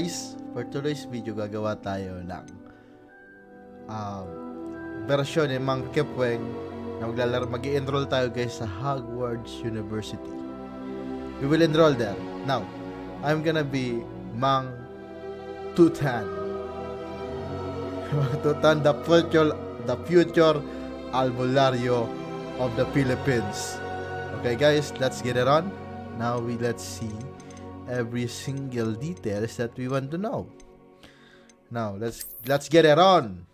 Guys, for today's video gagawa tayo ng version ni Mang Kepweng na mag-i-enroll tayo guys sa Hogwarts University. We will enroll there. Now, I'm gonna be Mang Tutan. Mang Tutan, the future albularyo of the Philippines. Okay guys, let's get it on. Now let's see every single details that we want to know. Now let's get it on.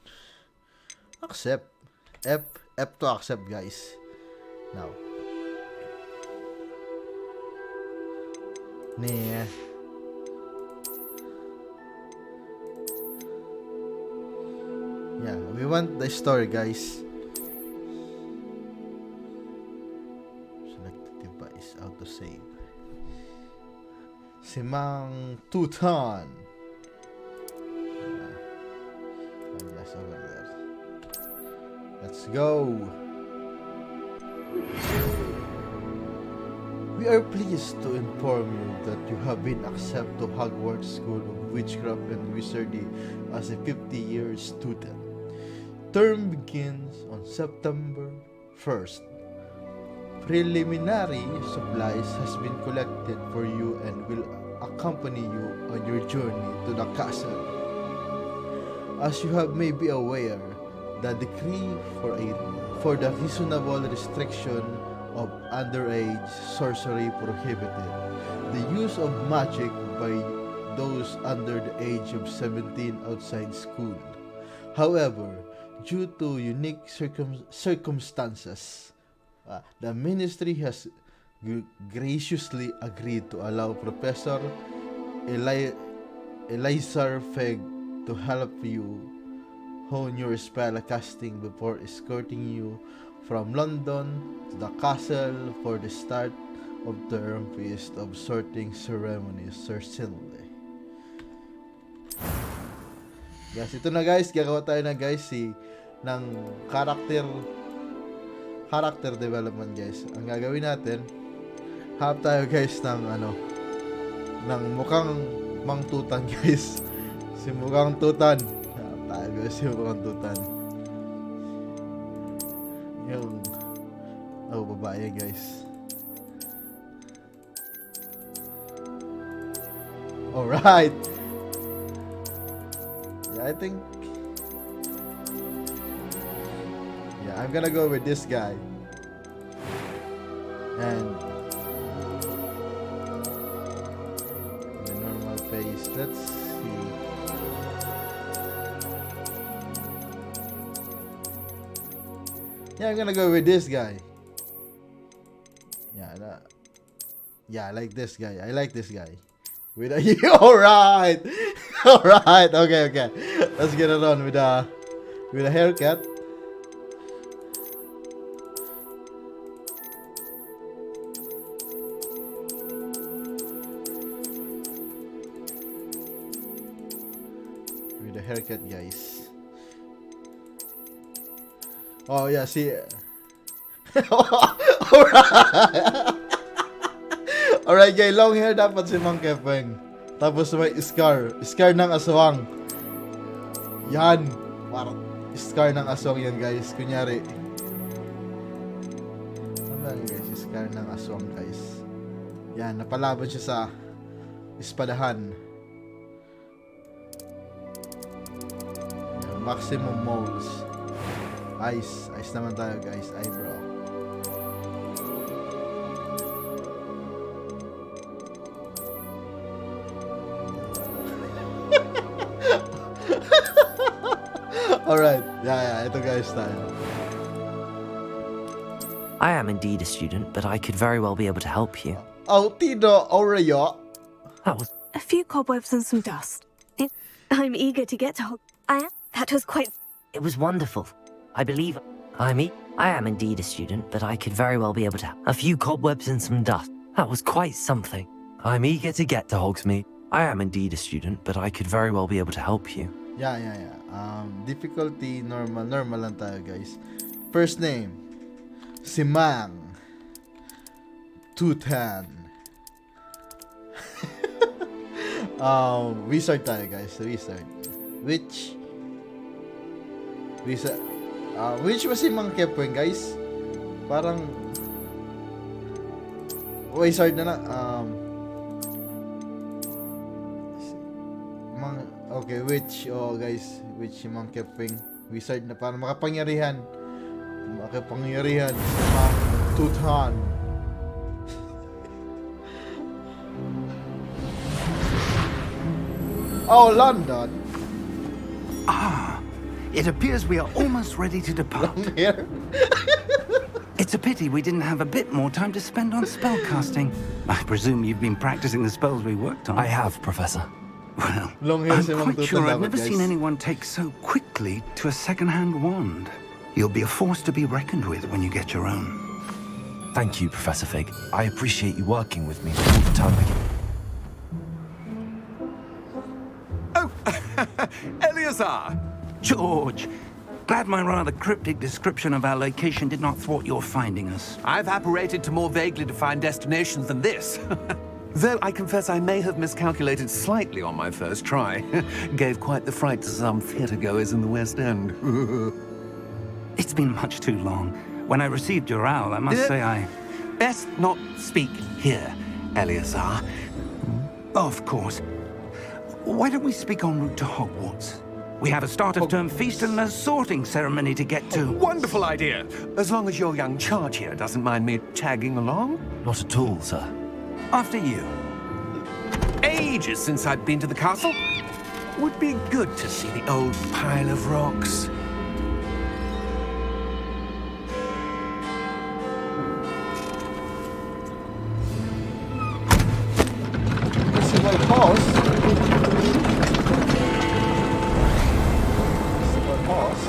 Accept. F to accept guys. Now. Yeah, we want the story guys. Select the device, auto save. Si Mang Tutan. Yes, over there. Let's go. We are pleased to inform you that you have been accepted to Hogwarts School of Witchcraft and Wizardry as a 50-year student. Term begins on September 1st. Preliminary supplies has been collected for you and will accompany you on your journey to the castle. As you may be aware, the decree for the reasonable restriction of underage sorcery prohibited the use of magic by those under the age of 17 outside school. However, due to unique circumstances, the ministry has graciously agreed to allow Professor Elizar Feg to help you hone your spell casting before escorting you from London to the castle for the start of term feast of sorting ceremonies certainly. Guys, ito na guys, gagawa tayo na guys ng character development guys. Ang gagawin natin, hanap tayo guys ng mukhang Mang Tutan guys. Si mukhang Tutan. Hanap tayo guys si mukhang Tutan. Yung babae guys. Alright. Yeah, I think I'm gonna go with this guy. And the normal face. Let's see. Yeah, I'm gonna go with this guy. Yeah, I like this guy. I like this guy. With a alright. Alright, okay. Let's get it on with a haircut. With a haircut, guys. Oh yeah, see. Alright. Alright guys, long hair dapat si Mang Kepweng. Tapos may scar ng aswang. Yan. Parang scar ng aswang yan guys. Kunyari. Ano guys, scar ng aswang guys. Yan, napalaban siya sa espadahan. Yan, maximum moles. Eyes naman tayo guys, eyebrow. Alright, yeah, ito guys tayo. I am indeed a student, but I could very well be able to help you. Oh, Tino, Oreo. That was... A few cobwebs and some dust. I'm eager to get to... That was quite... It was wonderful. I believe... I am indeed a student, but I could very well be able to... A few cobwebs and some dust. That was quite something. I'm eager to get to Hogsmeade. I am indeed a student, but I could very well be able to help you. Yeah. Difficulty, normal lang tayo guys. First name, si Mang Tutan. Wizard tayo guys. Wizard. Wizard. Which was si Mang Kepwing guys? Parang wizard na. Okay, which guys, which si Mang Kepwing. Wizard na parang makapangyarihan. Makapangyarihan. Mang Tuthan. Oh, London. It appears we are almost ready to depart. Here. It's a pity we didn't have a bit more time to spend on spellcasting. I presume you've been practicing the spells we worked on. I have, Professor. Well, Long hair si I'm Mang quite Tutan sure I've dapat, never guys. seen anyone take so quickly to a second-hand wand. You'll be a force to be reckoned with when you get your own. Thank you, Professor Fig. I appreciate you working with me all the time. Oh, Eleazar! George, glad my rather cryptic description of our location did not thwart your finding us. I've apparated to more vaguely defined destinations than this. Though I confess I may have miscalculated slightly on my first try. Gave quite the fright to some theatre-goers in the West End. It's been much too long. When I received your owl, I must say I... Best not speak here, Eleazar. Of course. Why don't we speak en route to Hogwarts? We have a start-of-term feast and a sorting ceremony to get to. Wonderful idea! As long as your young charge here doesn't mind me tagging along. Not at all, sir. After you. Ages since I've been to the castle. Would be good to see the old pile of rocks. Possible pause. Possible pause.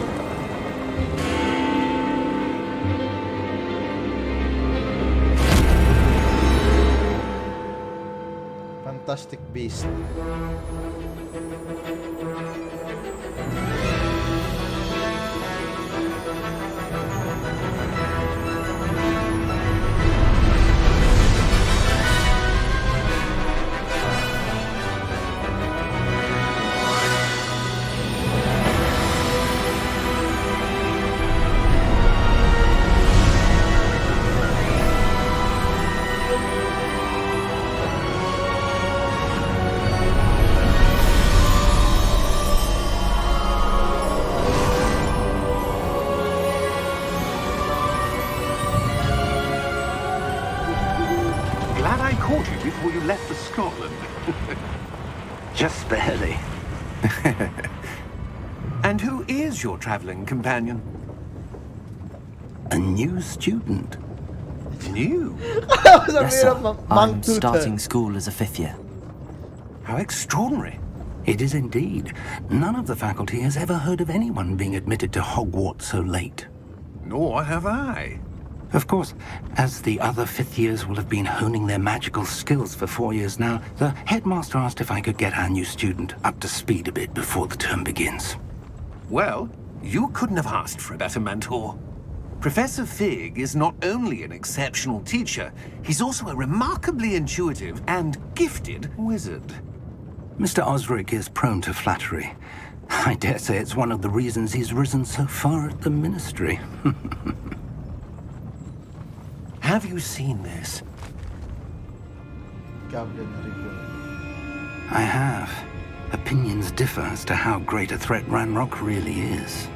Fantastic Beast. Glad I caught you before you left for Scotland. Just barely. And who is your traveling companion? A new student. New? Yes, sir. I'm starting school as a 5th year. How extraordinary. It is indeed. None of the faculty has ever heard of anyone being admitted to Hogwarts so late. Nor have I. Of course, as the other 5th years will have been honing their magical skills for 4 years now, the headmaster asked if I could get our new student up to speed a bit before the term begins. Well, you couldn't have asked for a better mentor. Professor Fig is not only an exceptional teacher, he's also a remarkably intuitive and gifted wizard. Mr. Osric is prone to flattery. I dare say it's one of the reasons he's risen so far at the Ministry. Have you seen this? I have. Opinions differ as to how great a threat Ranrock really is.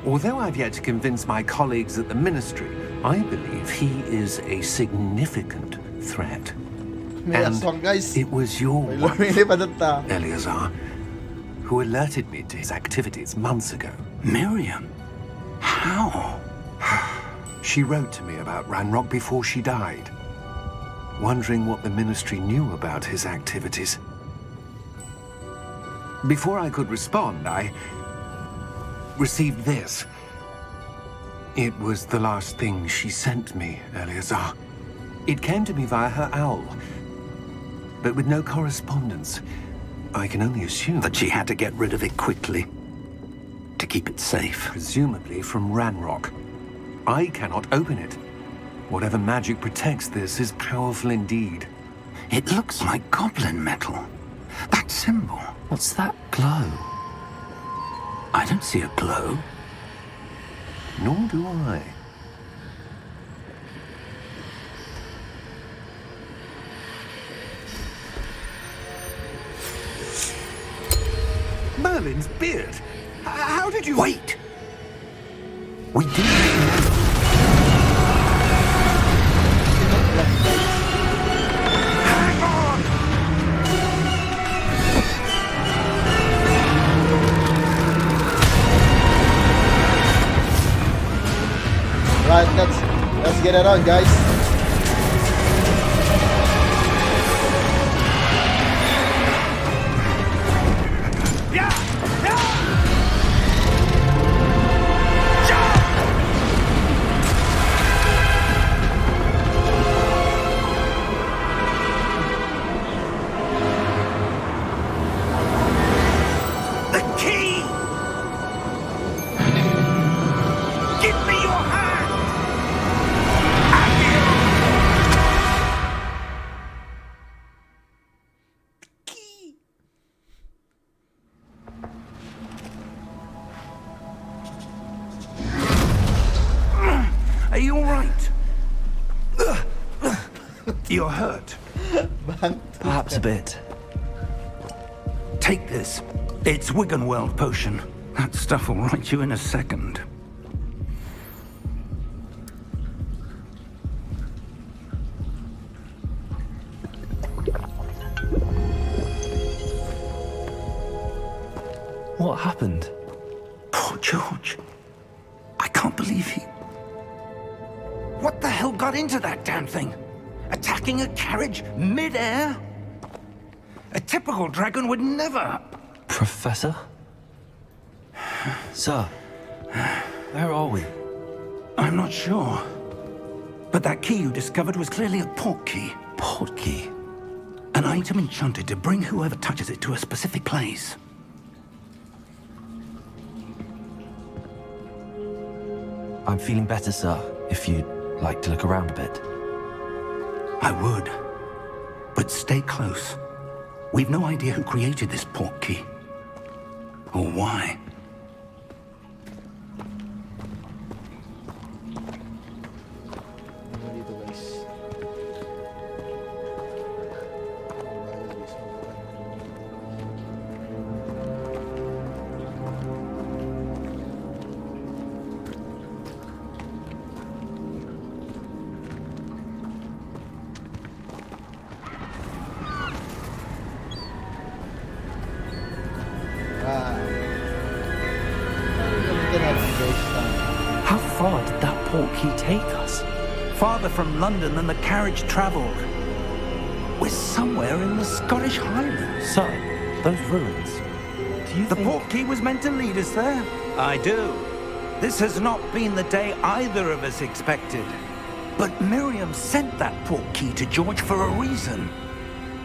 Although I've yet to convince my colleagues at the Ministry, I believe he is a significant threat. And guys. It was your May wife, lumili pa doon ta. Eleazar, who alerted me to his activities months ago. Miriam? How? She wrote to me about Ranrock before she died, wondering what the Ministry knew about his activities. Before I could respond, I received this. It was the last thing she sent me, Eleazar. It came to me via her owl, but with no correspondence. I can only assume That she had to get rid of it quickly. To keep it safe. presumably from Ranrock. I cannot open it. Whatever magic protects this is powerful indeed. It looks like goblin metal. That symbol. What's that glow? I don't see a glow. Nor do I. Merlin's beard. How did you... Wait! We do know. Hang on! Right, let's get it on, guys. The key! Give me your hand! Key! Are you all right? You're hurt. Perhaps a bit. Take this. It's Wiggenweld potion. That stuff will right you in a second. What happened? Poor George. I can't believe he... What the hell got into that damn thing? Attacking a carriage mid-air? A typical dragon would never... Professor? Sir, where are we? I'm not sure. But that key you discovered was clearly a port key. Port key? An item enchanted to bring whoever touches it to a specific place. I'm feeling better, sir, if you'd like to look around a bit. I would. But stay close. We've no idea who created this port key. Or why. Dito, guys. How far did that port key take us? Farther from London than the carriage travelled. We're somewhere in the Scottish Highlands. Sir, those ruins. Do you The think... port key was meant to lead us there? I do. This has not been the day either of us expected. But Miriam sent that port key to George for a reason.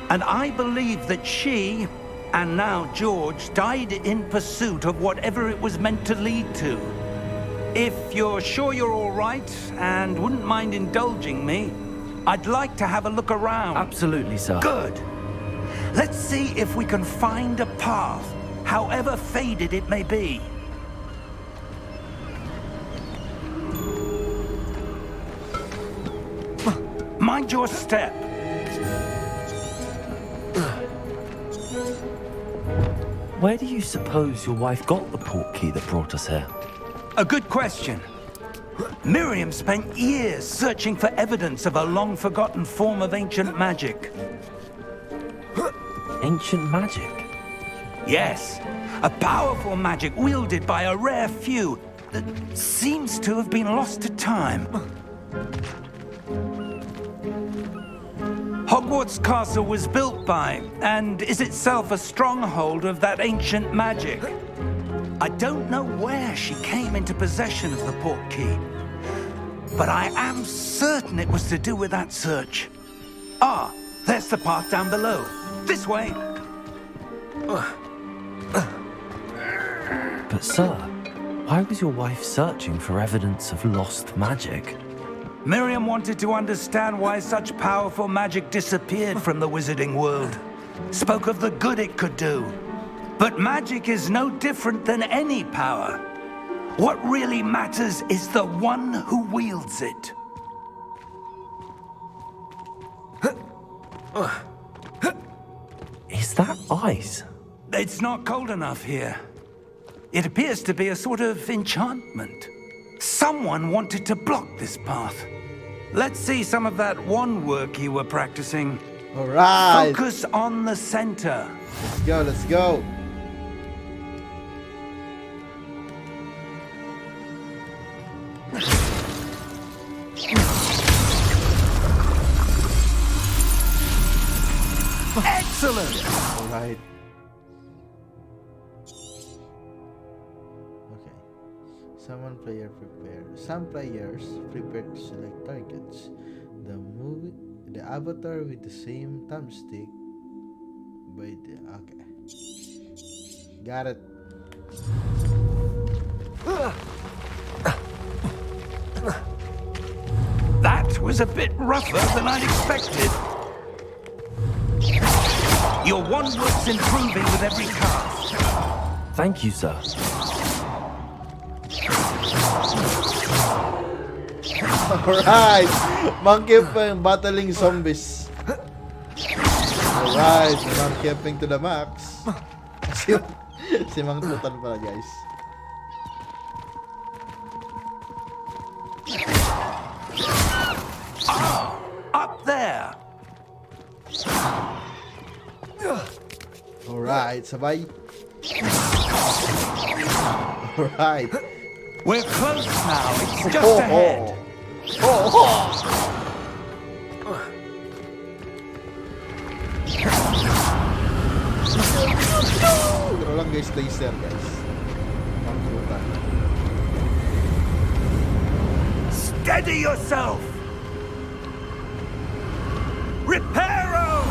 And I believe that she, and now George, died in pursuit of whatever it was meant to lead to. If you're sure you're all right and wouldn't mind indulging me, I'd like to have a look around. Absolutely, sir. Good. Let's see if we can find a path, however faded it may be. Mind your step. Where do you suppose your wife got the port key that brought us here? A good question. Miriam spent years searching for evidence of a long-forgotten form of ancient magic. Ancient magic? Yes, a powerful magic wielded by a rare few that seems to have been lost to time. Hogwarts Castle was built by, and is itself a stronghold of that ancient magic. I don't know where she came into possession of the port key, but I am certain it was to do with that search. Ah, there's the path down below. This way. But sir, why was your wife searching for evidence of lost magic? Miriam wanted to understand why such powerful magic disappeared from the wizarding world. spoke of the good it could do. But magic is no different than any power. What really matters is the one who wields it. Is that ice? It's not cold enough here. It appears to be a sort of enchantment. Someone wanted to block this path. Let's see some of that wand work you were practicing. Alright. Focus on the center. Let's go, let's go. Excellent! Alright. Okay. Some players prepare to select targets. The avatar with the same thumbstick by the okay. Got it. That was a bit rougher than I'd expected. Your wand work's improving with every cast. Thank you, sir. Alright! Monkey battling zombies. Alright, monkey to the max. Si Mang Tutan pala, guys. Up there! Alright, sabay. Alright. We're close now, it's just ahead. Pero lang guys, laser guys. Mang Tutan. Steady yourself! Reparo!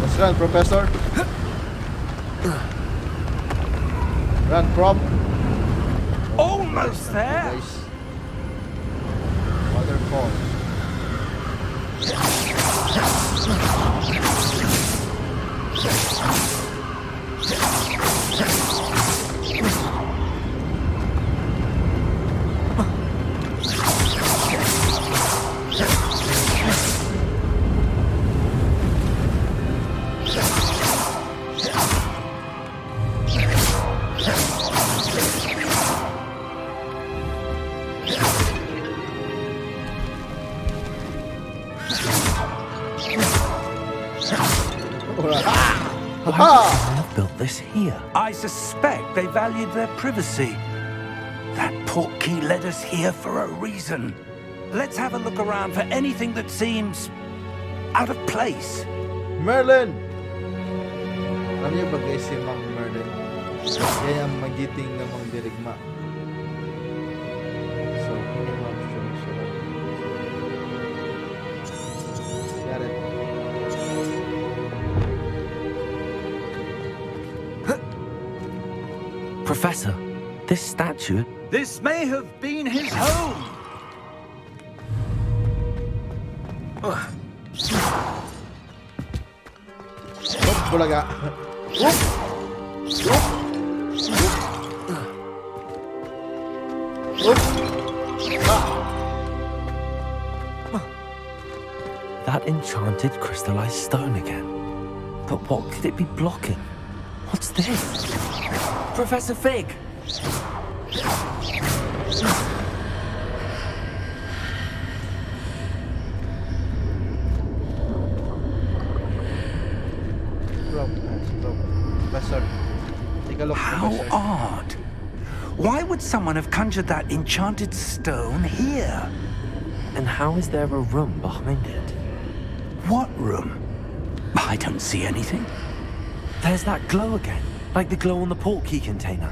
Let's run, Professor. Run, Prop. Almost there! Guys. Waterfall. Why would someone have built this here? I suspect they valued their privacy. That portkey led us here for a reason. Let's have a look around for anything that seems out of place. Merlin! Alam niyo ba guys si Mang Merlin? Yan ang magiting na mang dirigma. So, hindi mo siya. Got it. Professor, this statue... This may have been his home. Oop, bulaga. Oop! Oop! That enchanted crystallized stone again. But what could it be blocking? What's this? Professor Fig! Professor, take a look. How Professor. odd. Why would someone have conjured that enchanted stone here? And how is there a room behind it? What room? I don't see anything. There's that glow again, like the glow on the portkey container.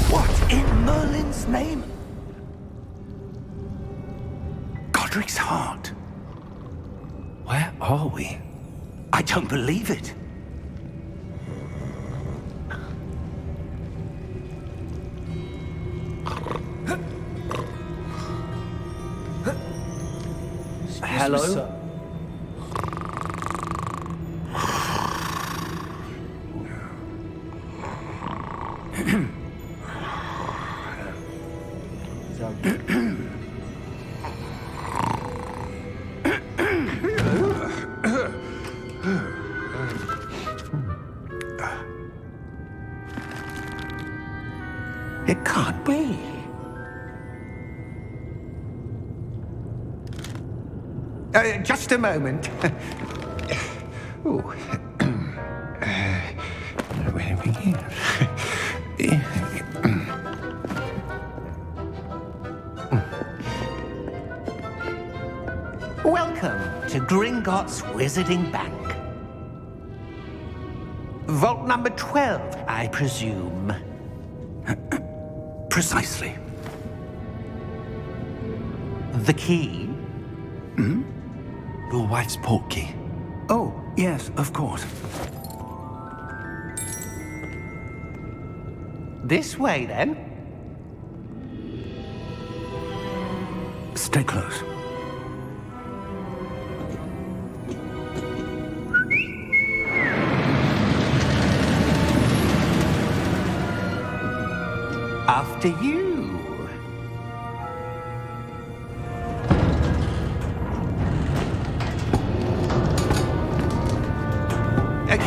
What in Merlin's name? Godric's heart. Where are we? I don't believe it. Hello? Sir. It can't be. Just a moment. Ooh. Where have we here? Welcome to Gringotts Wizarding Bank. Vault number 12, I presume. Precisely. The key? Your wife's portkey. Oh, yes, of course. This way, then. Stay close. After you.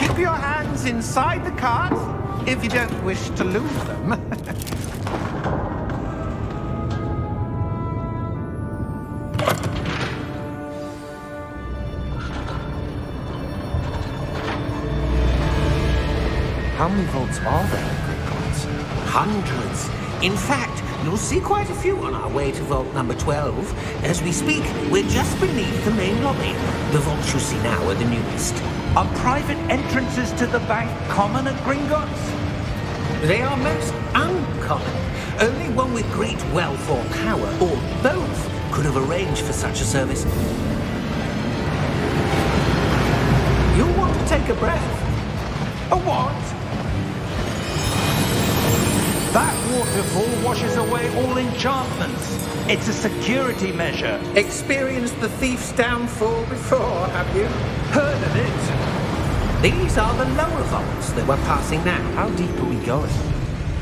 Keep your hands inside the cart if you don't wish to lose them. How many vaults are there in Gringotts? Hundreds. In fact, you'll see quite a few on our way to vault number 12. As we speak, we're just beneath the main lobby. The vaults you see now are the newest. Are private entrances to the bank common at Gringotts? They are most uncommon. Only one with great wealth or power, or both, could have arranged for such a service. You'll want to take a breath. A what? That waterfall washes away all enchantments. It's a security measure. Experienced the thief's downfall before, have you? Heard of it? These are the lower vaults that we're passing now. How deep are we going?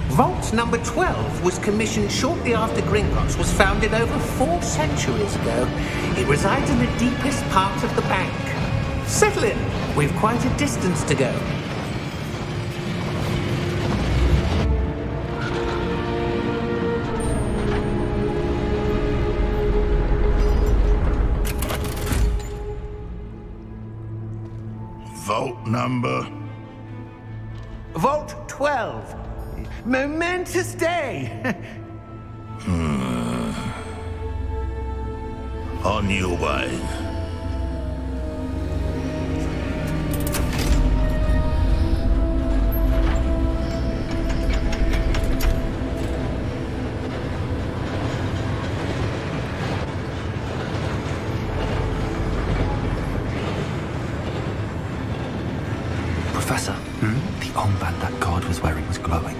Vault number 12 was commissioned shortly after Gringotts was founded over 4 centuries ago. It resides in the deepest part of the bank. Settle in. We've quite a distance to go. Vault number? Vault 12. Momentous day. On your way. Professor, the armband that guard was wearing was glowing.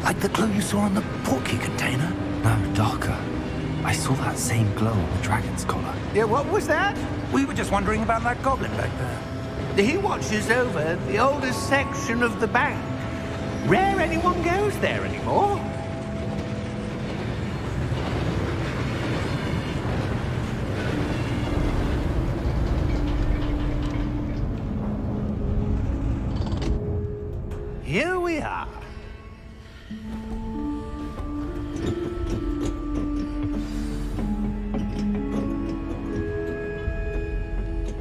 Like the glow you saw on the portkey container? No, darker. I saw that same glow on the dragon's collar. Yeah, what was that? We were just wondering about that goblin back there. He watches over the oldest section of the bank. Rare anyone goes there anymore. Here we are.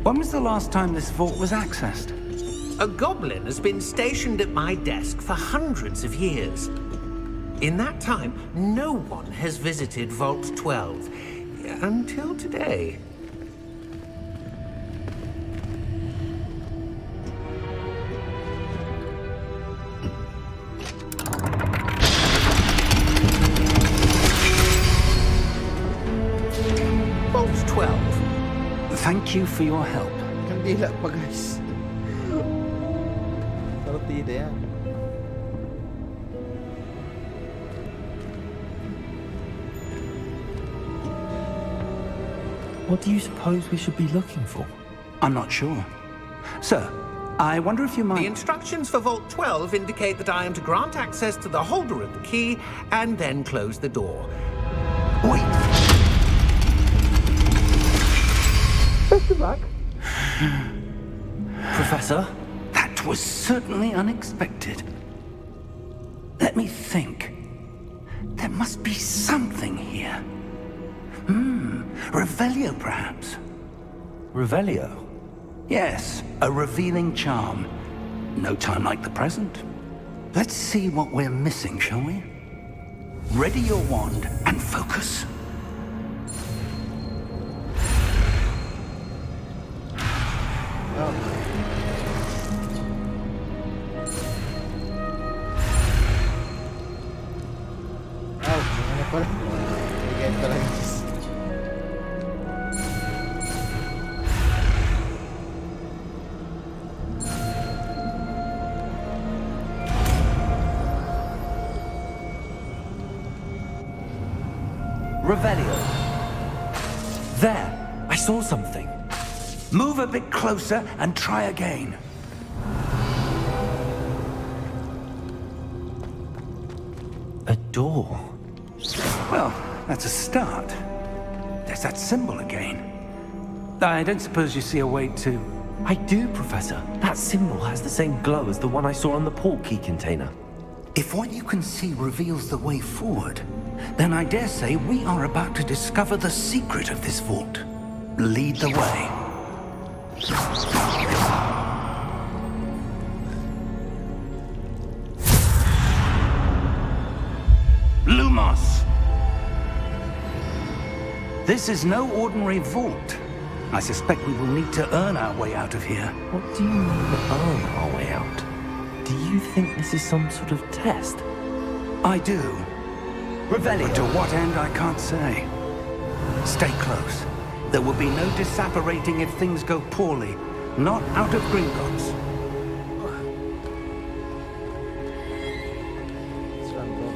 When was the last time this vault was accessed? A goblin has been stationed at my desk for hundreds of years. In that time, no one has visited Vault 12 until today. Vault 12. Thank thank you for your help. Kandila pa guys. Partida yan. What do you suppose we should be looking for? I'm not sure. Sir, I wonder if you The might... instructions for Vault 12 indicate that I am to grant access to the holder of the key and then close the door. Wait! Professor? That was certainly unexpected. Let me think. There must be something here. Revelio, perhaps? Revelio? Yes, a revealing charm. No time like the present. Let's see what we're missing, shall we? Ready your wand and focus. Ano pala? Bigay talaga guys. Revelio. There! I saw something. Move a bit closer and try again. A door. Well, that's a start. There's that symbol again. I don't suppose you see a way to... I do, Professor. That symbol has the same glow as the one I saw on the portkey container. If what you can see reveals the way forward, then I dare say we are about to discover the secret of this vault. Lead the way. Lumos! This is no ordinary vault. I suspect we will need to earn our way out of here. What do you mean, earn our way out? Do you think this is some sort of test? I do. But to what end, I can't say. Stay close. There will be no disapparating if things go poorly. Not out of Gringotts. Let's run, bro.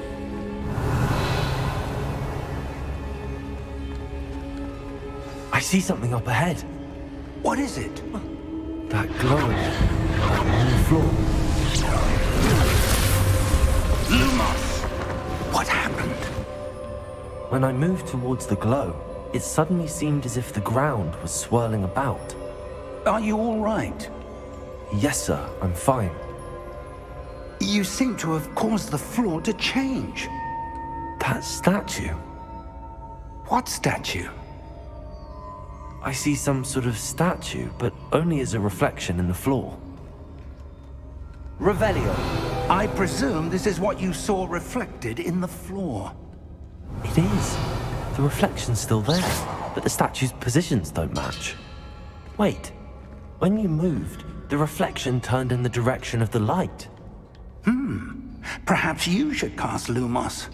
I see something up ahead. What is it? That glow on the floor. Lumos! What happened? When I moved towards the glow, it suddenly seemed as if the ground was swirling about. Are you all right? Yes, sir, I'm fine. You seem to have caused the floor to change. That statue. What statue? I see some sort of statue, but only as a reflection in the floor. Revelio. I presume this is what you saw reflected in the floor. It is. The reflection's still there, but the statue's positions don't match. Wait. When you moved, the reflection turned in the direction of the light. Perhaps you should cast Lumos.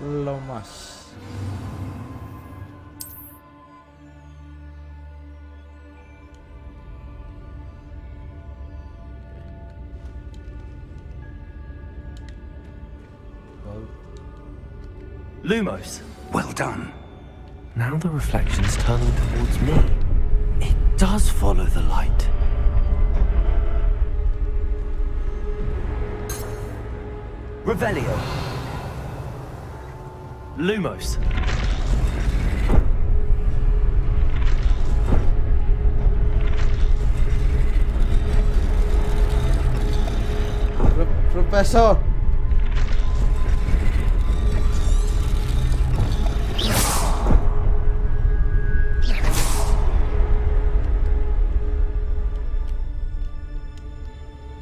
Lomas. Lumos. Well done. Now the reflection's turning towards me. It does follow the light. Revelio. Lumos. Professor!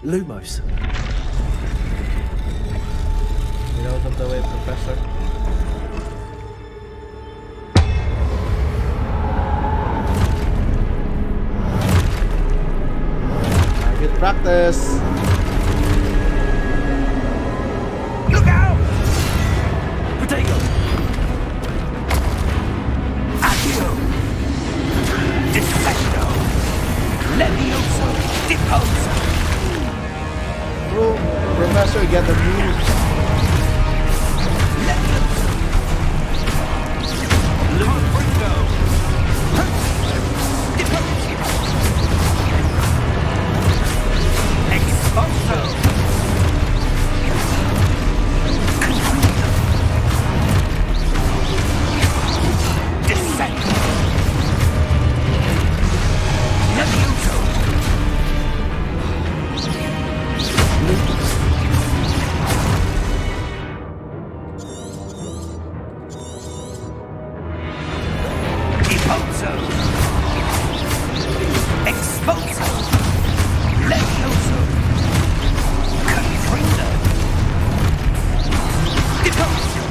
Lumos. Get out of the way, Professor. Good practice. Expulso! Descent! Levioso! Expulso! Expulso! Levioso! Confringo! Expulso!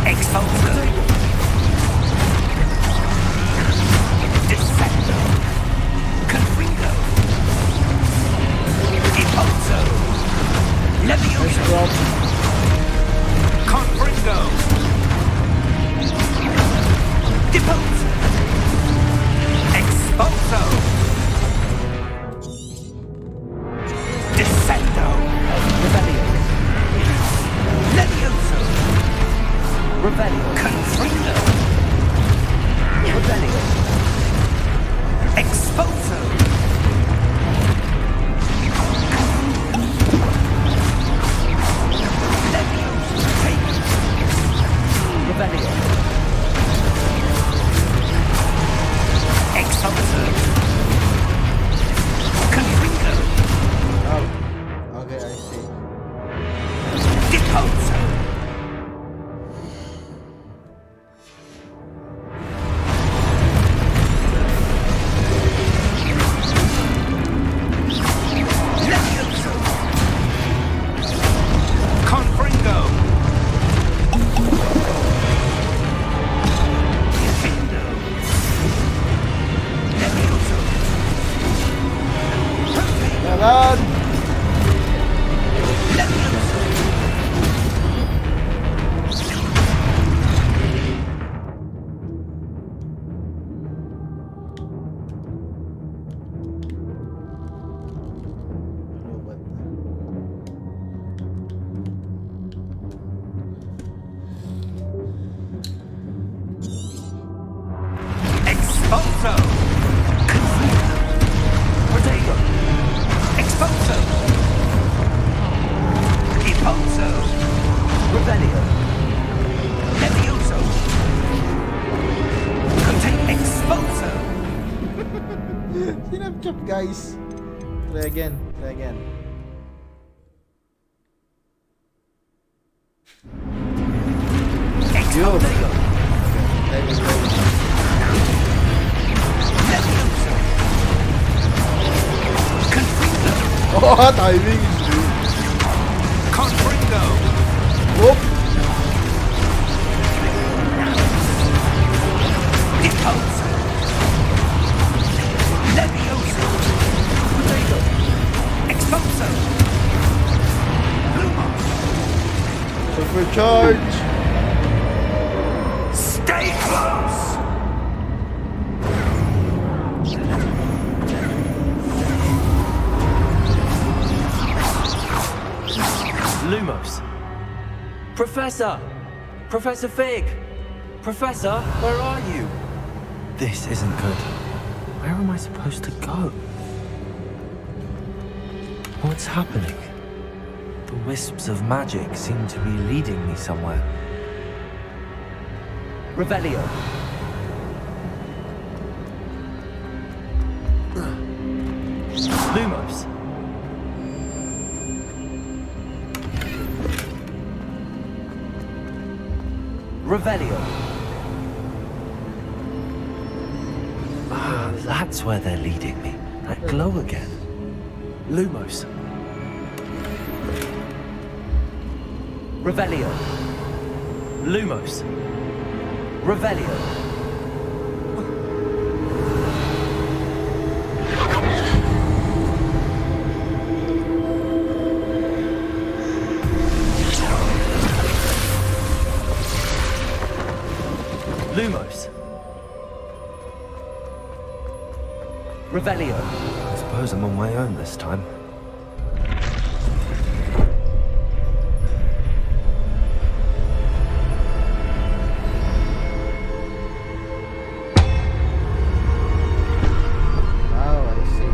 Expulso! Descendo! Confringo! Expulso! Levioso! Confringo! Deposo! Expulso! Descendo! Rebellion! Levioso! Rebellion! Confringo! Rebellion! Expulso! Levioso! Take! Rebellion! Expulso! Confringo! Oh, okay, I see. Deposo! Levioso! Confringo! Defendo! Levioso! Jalan! Levioso! Ano ba? Expulso! Confringo! Protego! Expulso! Expulso! Rebellion! Levioso! Contain Expulso! Sinapchap, guys. Try again. Try again. Expulso! Try again. Levioso! Confringo! Oh, timing is good. Confringo! Whoop! Expulso! Levioso! Protego! Expulso! Lumos! Supercharge! Stay close! Lumos. Professor! Professor Fig! Professor, where are you? This isn't good. Where am I supposed to go? What's happening? The wisps of magic seem to be leading me somewhere. Revelio. Lumos. Revelio. Ah, that's where they're leading me. That glow again. Lumos. Revelio. Lumos. Revelio. Lumos. Revelio. I suppose I'm on my own this time. Oh, I see.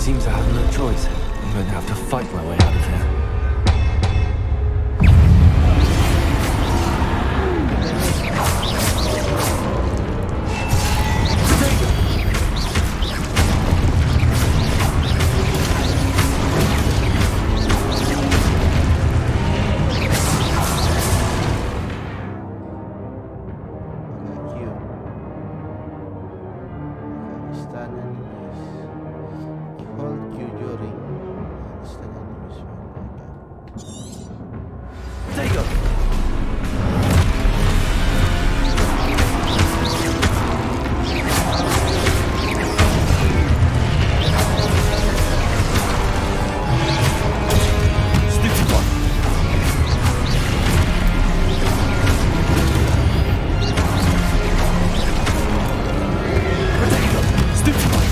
Seems I have no choice. I'm going to have to fight my way out of here. Q. Stun enemies. Hold Q during stun enemies. There you go. Stupid one. There you go. Stupid one. Stupid one.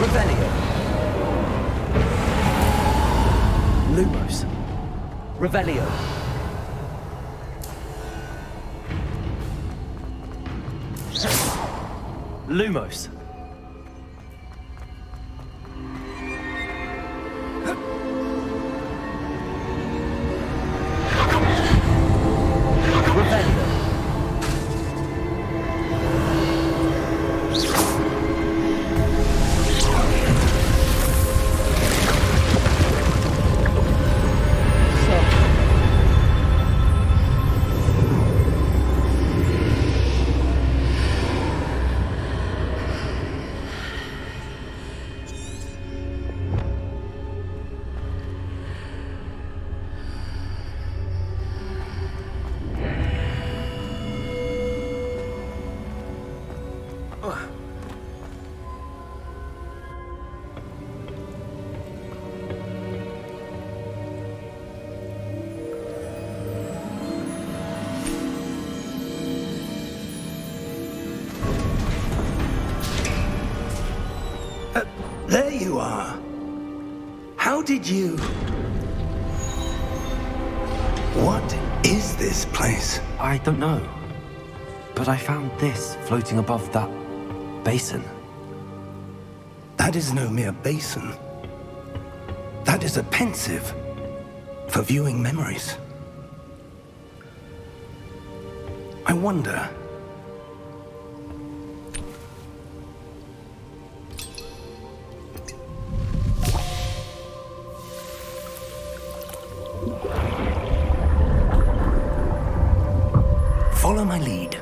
Revelio. Lumos. Revelio. Lumos. Revelio. There you are. How did you... What is this place? I don't know. But I found this floating above that basin. That is no mere basin. That is a pensive for viewing memories. I wonder... Follow my lead.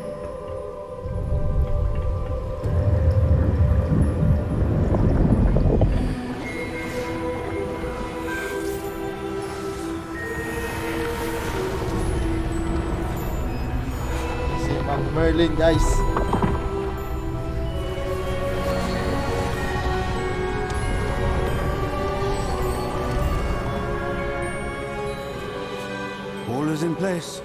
Si Ma'am Merlin, guys. All is in place.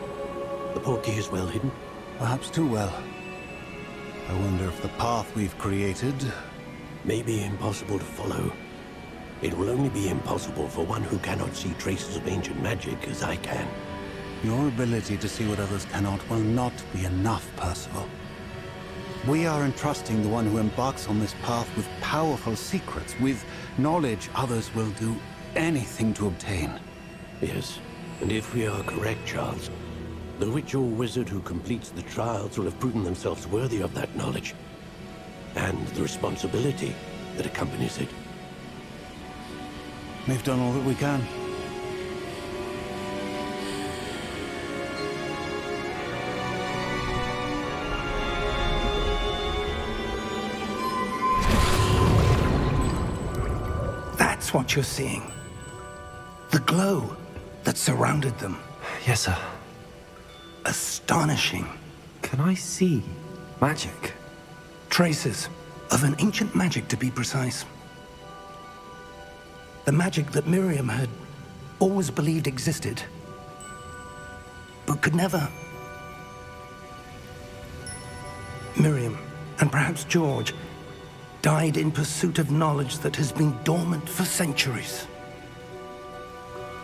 The portkey is well hidden. Perhaps too well. I wonder if the path we've created... May be impossible to follow. It will only be impossible for one who cannot see traces of ancient magic as I can. Your ability to see what others cannot will not be enough, Percival. We are entrusting the one who embarks on this path with powerful secrets, with knowledge others will do anything to obtain. Yes, and if we are correct, Charles, the witch or wizard who completes the trials will have proven themselves worthy of that knowledge, and the responsibility that accompanies it. We've done all that we can. That's what you're seeing. The glow that surrounded them. Yes, sir. Astonishing. Can I see magic? Traces Of an ancient magic, to be precise. The magic that Miriam had always believed existed, but could never. Miriam, and perhaps George, died in pursuit of knowledge that has been dormant for centuries.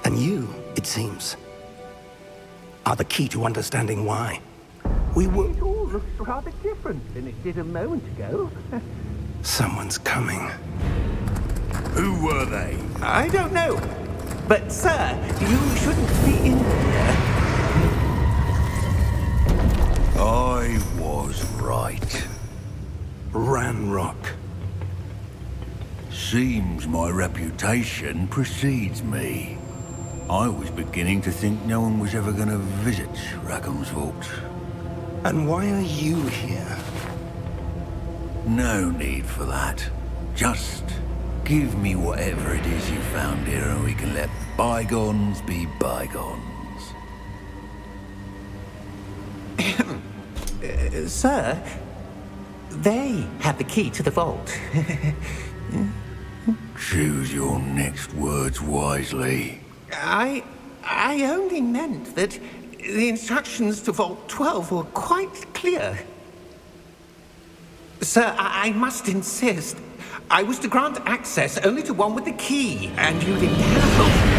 And you, it seems, are the key to understanding why. We were... It all looks rather different than it did a moment ago. Someone's coming. Who were they? I don't know. But, sir, you shouldn't be in here. I was right. Ranrock. Seems my reputation precedes me. I was beginning to think no one was ever going to visit Rackham's vault. And why are you here? No need for that. Just give me whatever it is you found here and we can let bygones be bygones. Sir, they have the key to the vault. Choose your next words wisely. I only meant that the instructions to Vault 12 were quite clear. Sir, I must insist. I was to grant access only to one with the key, and you didn't have.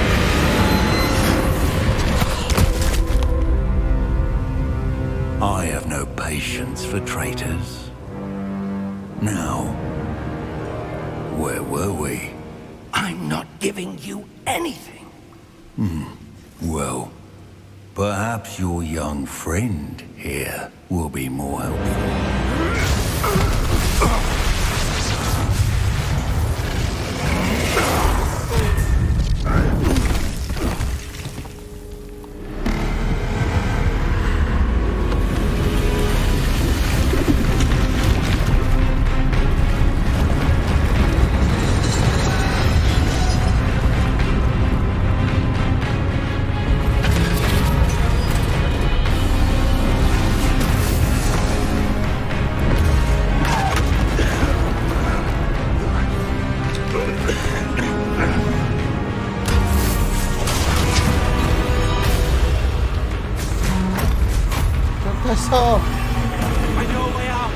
I have no patience for traitors. Now, where were we? I'm not giving you anything. Well, perhaps your young friend here will be more helpful. Professor! Find your way out.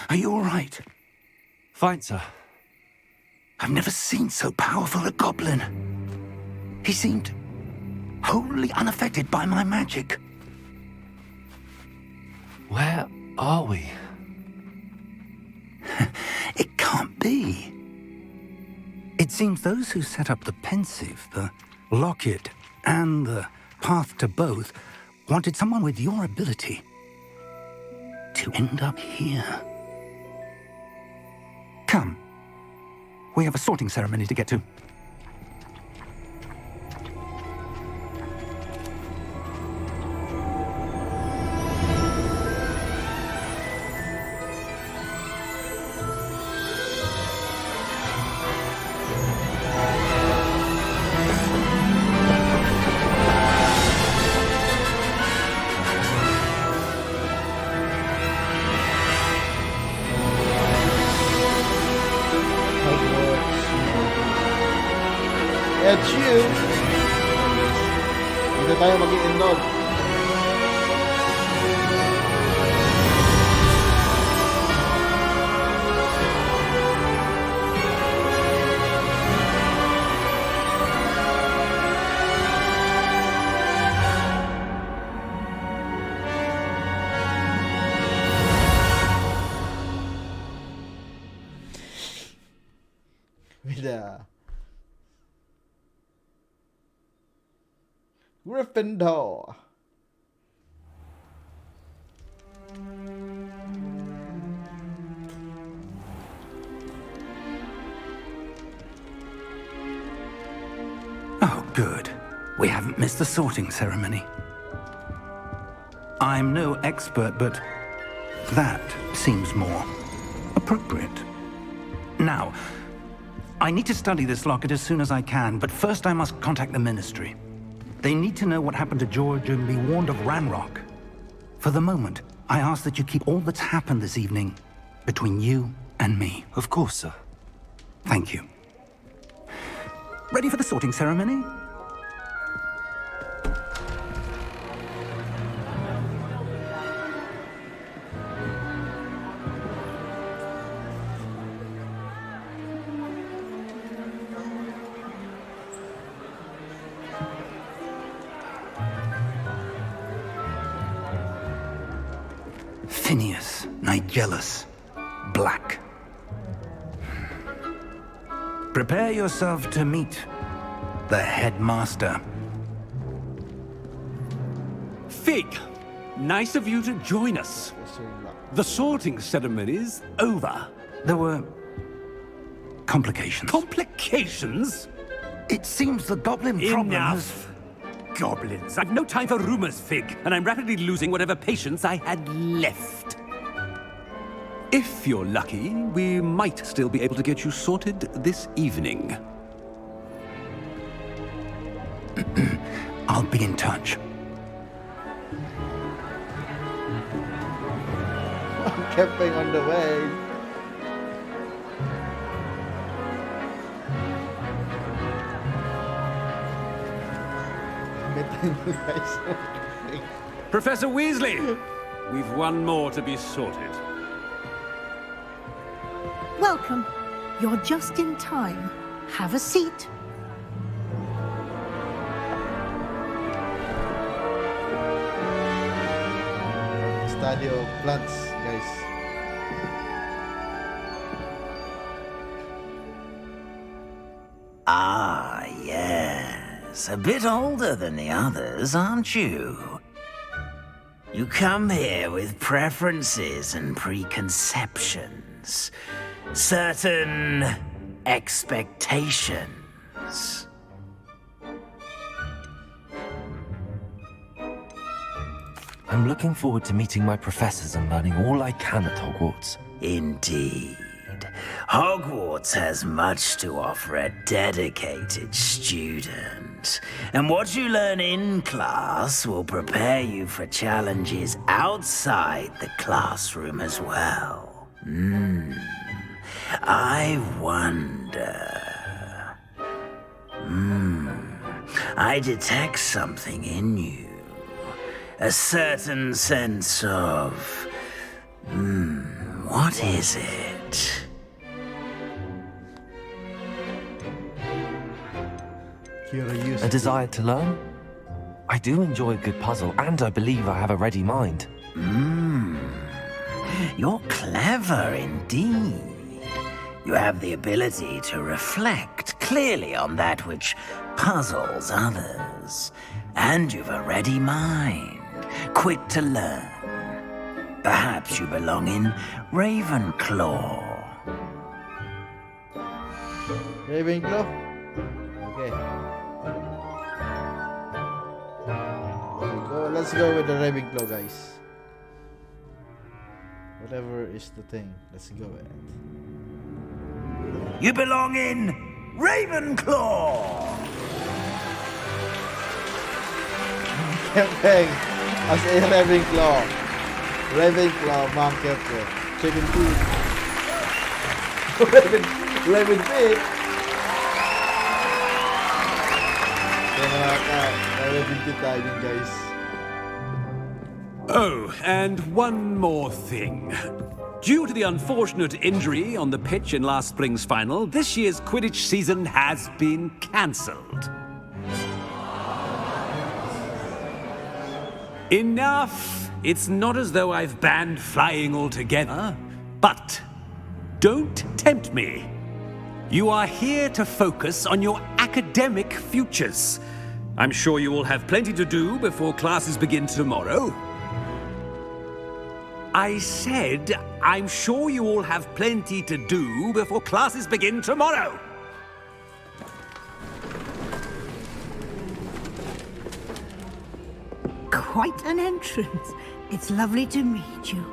Are you all right? Fine, sir. I've never seen so powerful a goblin. He seemed wholly unaffected by my magic. Where are we? It can't be. It seems those who set up the pensive, the locket, and the path to both wanted someone with your ability to end up here. Come. We have a sorting ceremony to get to. It's you! Hindi tayo mag-i-endog. Bida. Gryffindor. Oh, good. We haven't miss the sorting ceremony. I'm no expert, but that seems more appropriate. Now, I need to study this locket as soon as I can, but first I must contact the Ministry. They need to know what happened to George and be warned of Ranrock. For the moment, I ask that you keep all that's happened this evening between you and me. Of course, sir. Thank you. Ready for the sorting ceremony? Phineas, Nigellus, Black. Prepare yourself to meet the headmaster. Fig, nice of you to join us. The sorting ceremony's over. There were complications. Complications? It seems the goblin problem has... Enough! Goblins. I've no time for rumors, Fig, and I'm rapidly losing whatever patience I had left. If you're lucky, we might still be able to get you sorted this evening. I'll be in touch. I'm camping on the way. Professor Weasley, we've one more to be sorted. Welcome. You're just in time. Have a seat. Study of plants, guys. Ah, yes. A bit older than the others, aren't you? You come here with preferences and preconceptions. Certain expectations. I'm looking forward to meeting my professors and learning all I can at Hogwarts. Indeed. Hogwarts has much to offer a dedicated student. And what you learn in class will prepare you for challenges outside the classroom as well. I wonder... I detect something in you. A certain sense of... what is it? A desire to learn? I do enjoy a good puzzle, and I believe I have a ready mind. You're clever indeed. You have the ability to reflect clearly on that which puzzles others. And you've a ready mind, quick to learn. Perhaps you belong in Ravenclaw. Ravenclaw? Okay. Let's go with the Ravenclaw, guys. Whatever is the thing, let's go with it. You belong in Ravenclaw! Camping as a Ravenclaw. Ravenclaw, Mom Camping. 17. 11 feet. Kaya 11 feet tayo din, guys. Oh, and one more thing. Due to the unfortunate injury on the pitch in last spring's final, this year's Quidditch season has been cancelled. Enough! It's not as though I've banned flying altogether, but don't tempt me. You are here to focus on your academic futures. I'm sure you will have plenty to do before classes begin tomorrow. I said, I'm sure you all have plenty to do before classes begin tomorrow. quite an entrance. It's lovely to meet you.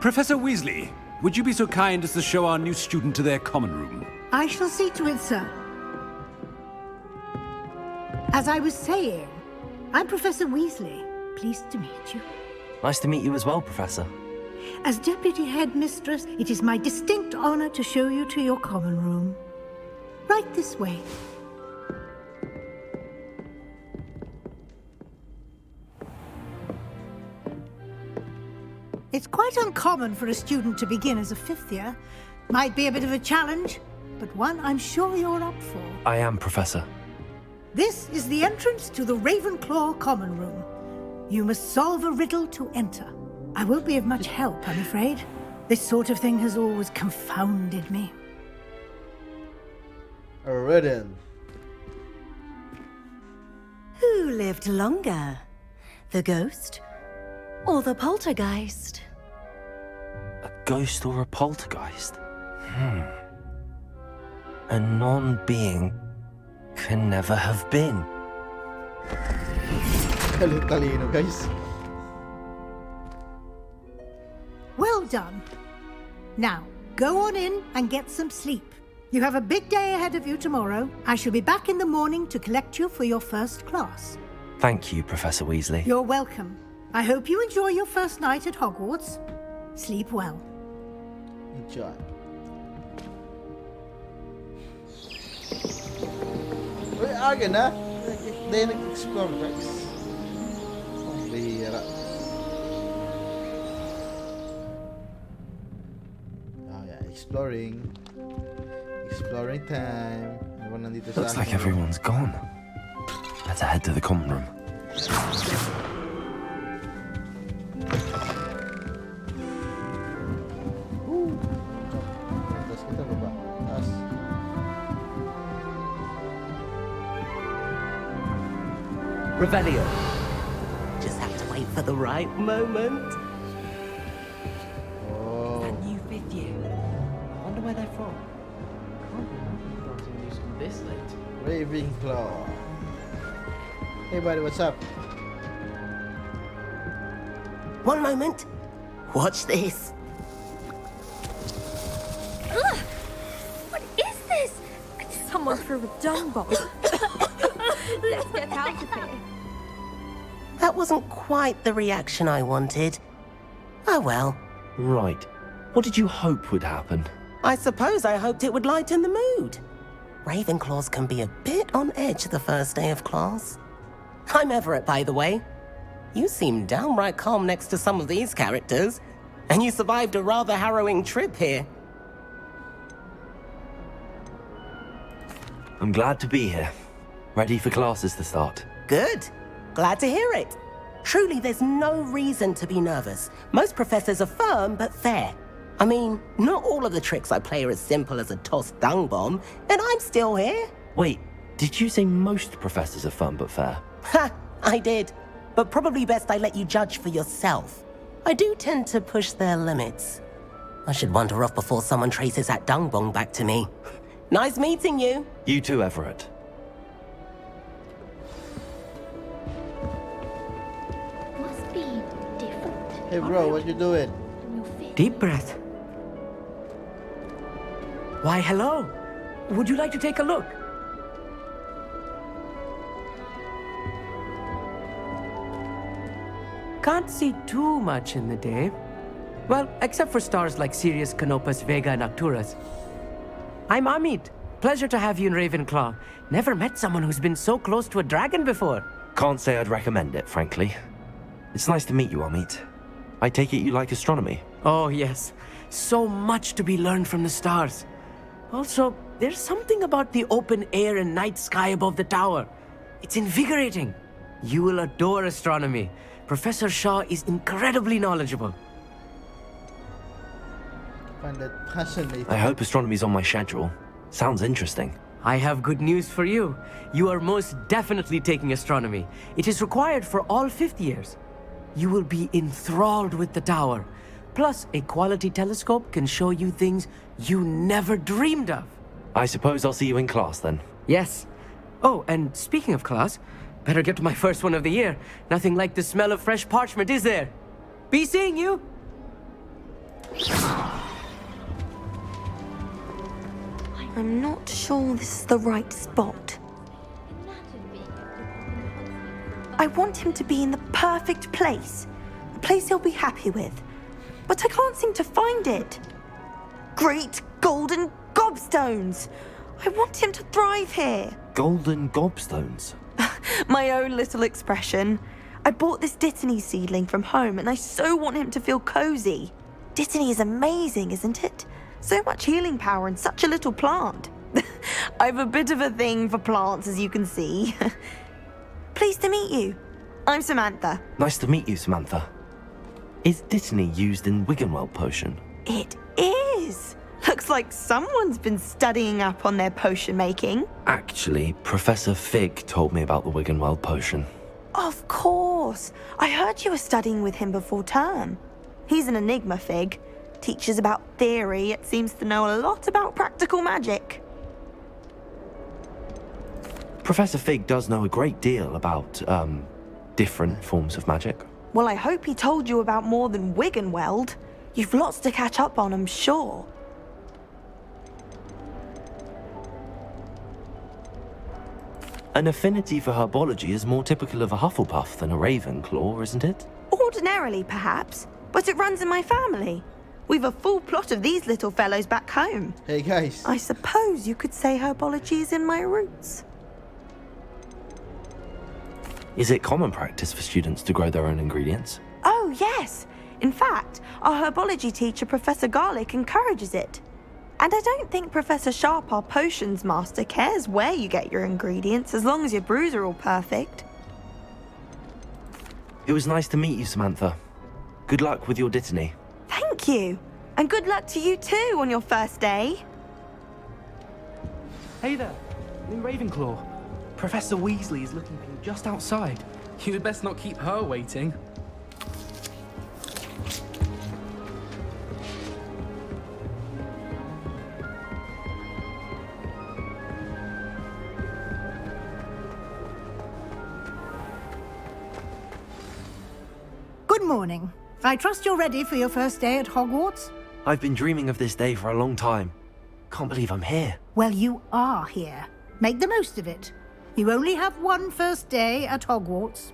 Professor Weasley, would you be so kind as to show our new student to their common room? I shall see to it, sir. As I was saying, I'm Professor Weasley. Pleased to meet you. Nice to meet you as well, Professor. As Deputy Headmistress, it is my distinct honor to show you to your common room. Right this way. It's quite uncommon for a student to begin as a fifth year. Might be a bit of a challenge, but one I'm sure you're up for. I am, Professor. This is the entrance to the Ravenclaw common room. You must solve a riddle to enter. I won't be of much help, I'm afraid. This sort of thing has always confounded me. A riddle. Who lived longer? The ghost or the poltergeist? A ghost or a poltergeist? A non-being can never have been. Talino, guys. Well done. Now, go on in and get some sleep. You have a big day ahead of you tomorrow. I shall be back in the morning to collect you for your first class. Thank you, Professor Weasley. You're welcome. I hope you enjoy your first night at Hogwarts. Sleep well. Enjoy. Uy, aga na. They nag-explore, guys. Ang bihira. Oh yeah, exploring. Exploring time. Ano ba nandito sa Looks like akin? everyone's gone. Better head to the common room. Taas kita baba. Taas. Revelio. Just have to wait for the right moment. Oh. That new fifth year. I wonder where they're from. Can't remember starting new school this late. Ravenclaw. Hey buddy, what's up? One moment. Watch this. Ugh! What is this? Someone threw a dung bomb. Let's get out of here. That wasn't quite the reaction I wanted. Oh well. Right. What did you hope would happen? I suppose I hoped it would lighten the mood. Ravenclaws can be a bit on edge the first day of class. I'm Everett, by the way. You seem downright calm next to some of these characters, and you survived a rather harrowing trip here. I'm glad to be here. Ready for classes to start. Good. Glad to hear it. Truly, there's no reason to be nervous. Most professors are firm but fair. I mean, not all of the tricks I play are as simple as a tossed dung bomb, and I'm still here. Wait, did you say most professors are fun but fair? Ha! I did. But probably best I let you judge for yourself. I do tend to push their limits. I should wander off before someone traces that dung bomb back to me. Nice meeting you. You too, Everett. Must be different. Hey bro, what you doing? Deep breath. Why, hello. Would you like to take a look? Can't see too much in the day. Well, except for stars like Sirius, Canopus, Vega, and Arcturus. I'm Amit. Pleasure to have you in Ravenclaw. Never met someone who's been so close to a dragon before. Can't say I'd recommend it, frankly. It's nice to meet you, Amit. I take it you like astronomy? Oh, yes. So much to be learned from the stars. Also, there's something about the open air and night sky above the tower. It's invigorating. You will adore astronomy. Professor Shaw is incredibly knowledgeable. Find that fascinating. I hope astronomy's on my schedule. Sounds interesting. I have good news for you. You are most definitely taking astronomy. It is required for all fifth years. You will be enthralled with the tower. Plus, a quality telescope can show you things you never dreamed of. I suppose I'll see you in class then. Yes. Oh, and speaking of class, Better get to my first one of the year. Nothing like the smell of fresh parchment, is there? Be seeing you! I'm not sure this is the right spot. I want him to be in the perfect place. A place he'll be happy with. But I can't seem to find it. Great golden gobstones! I want him to thrive here. Golden gobstones? My own little expression. I bought this Dittany seedling from home and I so want him to feel cozy. Dittany is amazing, isn't it? So much healing power in such a little plant. I've a bit of a thing for plants, as you can see. Pleased to meet you. I'm Samantha. Nice to meet you, Samantha. Is Dittany used in Wiggenweld potion? It is. Looks like someone's been studying up on their potion making. Actually, Professor Fig told me about the Wiggenweld potion. Of course. I heard you were studying with him before term. He's an enigma, Fig. Teaches about theory, yet seems to know a lot about practical magic. Professor Fig does know a great deal about, different forms of magic. Well, I hope he told you about more than Wiggenweld. You've lots to catch up on, I'm sure. An affinity for herbology is more typical of a Hufflepuff than a Ravenclaw, isn't it? Ordinarily, perhaps, but it runs in my family. We've a full plot of these little fellows back home. Hey guys. I suppose you could say herbology is in my roots. Is it common practice for students to grow their own ingredients? Oh, yes. In fact, our herbology teacher, Professor Garlick, encourages it. And I don't think Professor Sharp, our potions master, cares where you get your ingredients, as long as your brews are all perfect. It was nice to meet you, Samantha. Good luck with your Dittany. Thank you. And good luck to you too on your first day. Hey there, in Ravenclaw. Professor Weasley is looking for you just outside. You'd best not keep her waiting. Good morning. I trust you're ready for your first day at Hogwarts? I've been dreaming of this day for a long time. Can't believe I'm here. Well, you are here. Make the most of it. You only have one first day at Hogwarts.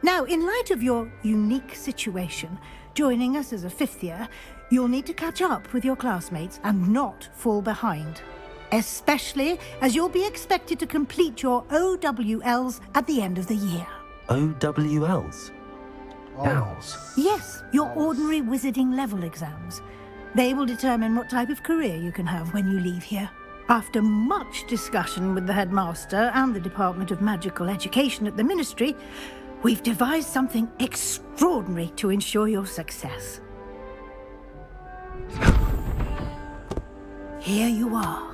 Now, in light of your unique situation, joining us as a fifth year, you'll need to catch up with your classmates and not fall behind. Especially as you'll be expected to complete your OWLs at the end of the year. OWLs? Owls? Yes, your ordinary wizarding level exams. They will determine what type of career you can have when you leave here. After much discussion with the headmaster and the Department of Magical Education at the Ministry, we've devised something extraordinary to ensure your success. Here you are.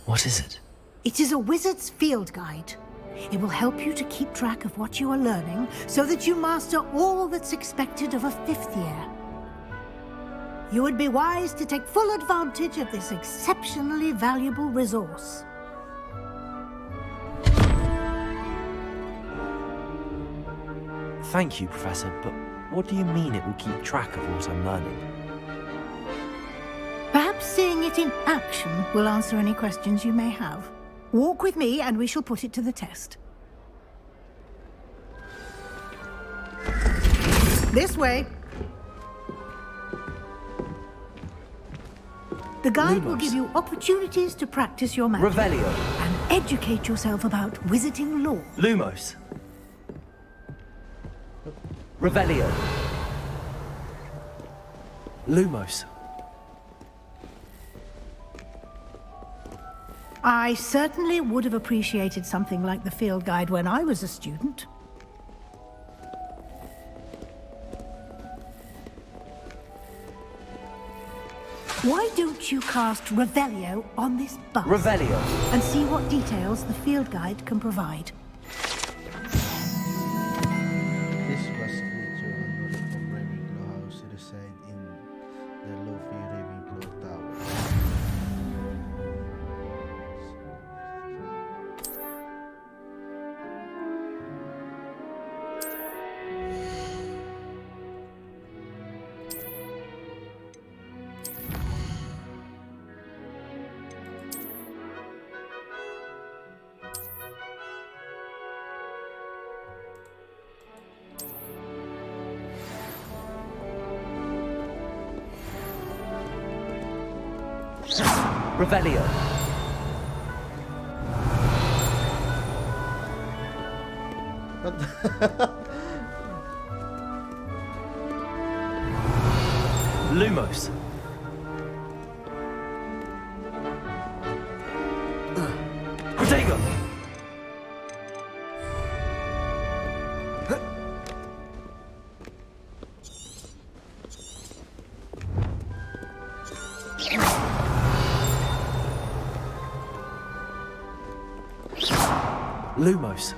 What is it? It is a wizard's field guide. It will help you to keep track of what you are learning so that you master all that's expected of a fifth year. You would be wise to take full advantage of this exceptionally valuable resource. Thank you, Professor, but what do you mean it will keep track of what I'm learning? Perhaps seeing it in action will answer any questions you may have. Walk with me and we shall put it to the test. This way. The guide will give you opportunities to practice your magic. Revelio. And educate yourself about wizarding lore. Lumos. Revelio. Lumos. I certainly would have appreciated something like the field guide when I was a student. Why don't you cast Revelio on this buff? Revelio. And see what details the field guide can provide. Revelio. What the- Lumos. Protego. Lumos.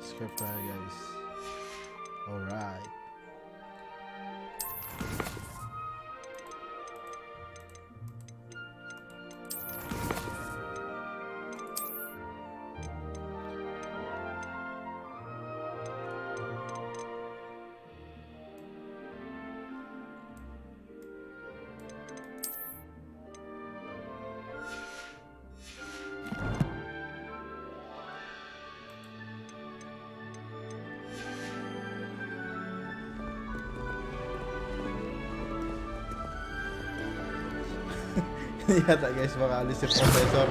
Skip that, guys. Alright. Hindi yata guys makaalis si Professor.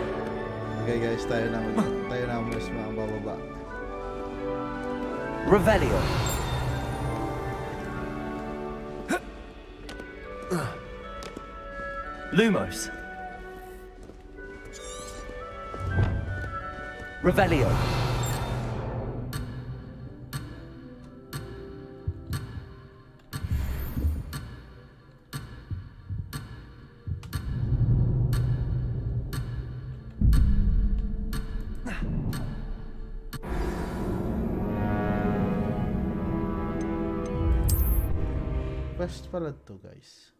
Okay guys, tayo na mas bababa. Revelio. Lumos. Revelio. Quest pala to guys.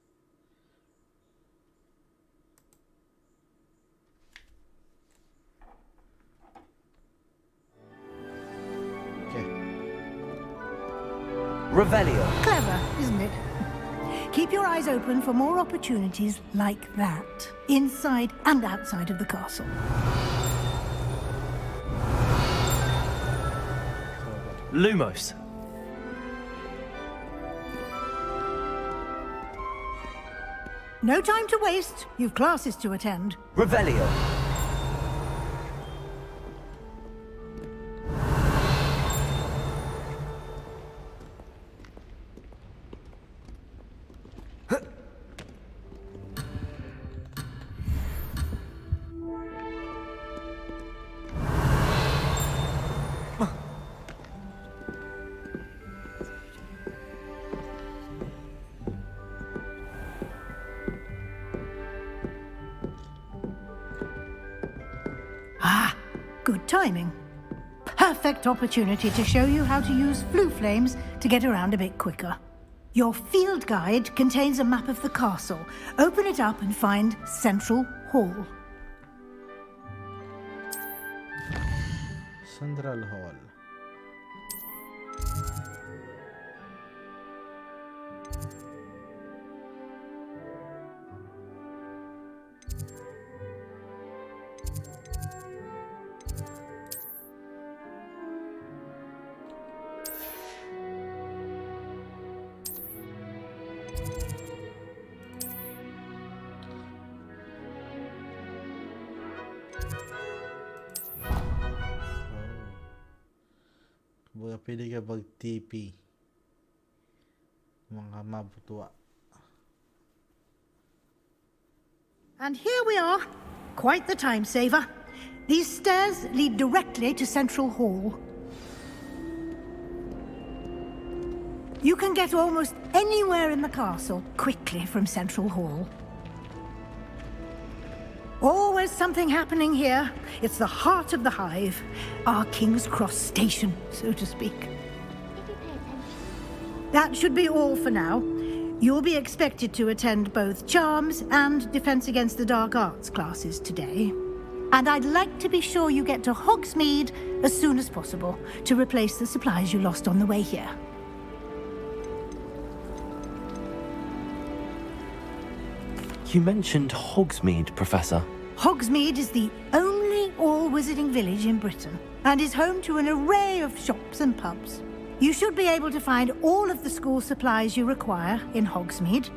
Okay. Revelio. Clever, isn't it? Keep your eyes open for more opportunities like that, inside and outside of the castle. Lumos. No time to waste. You've classes to attend. Revelio. Good timing. Perfect opportunity to show you how to use flue flames to get around a bit quicker. Your field guide contains a map of the castle. Open it up and find Central Hall. Central Hall. pwede ka mag-TP. Mga mabutwa. And here we are. Quite the time saver. These stairs lead directly to Central Hall. You can get almost anywhere in the castle quickly from Central Hall. Always something happening here. It's the heart of the hive. Our King's Cross station, so to speak. That should be all for now. You'll be expected to attend both Charms and Defense Against the Dark Arts classes today. And I'd like to be sure you get to Hogsmeade as soon as possible to replace the supplies you lost on the way here. You mentioned Hogsmeade, Professor. Hogsmeade is the only all-wizarding village in Britain and is home to an array of shops and pubs. You should be able to find all of the school supplies you require in Hogsmeade.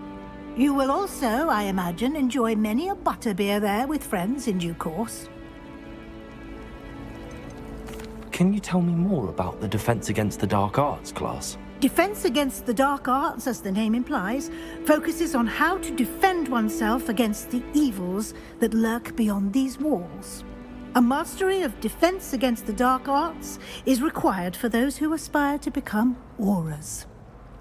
You will also, I imagine, enjoy many a butterbeer there with friends in due course. Can you tell me more about the Defense Against the Dark Arts class? Defense Against the Dark Arts, as the name implies, focuses on how to defend oneself against the evils that lurk beyond these walls. A mastery of Defense Against the Dark Arts is required for those who aspire to become Aurors.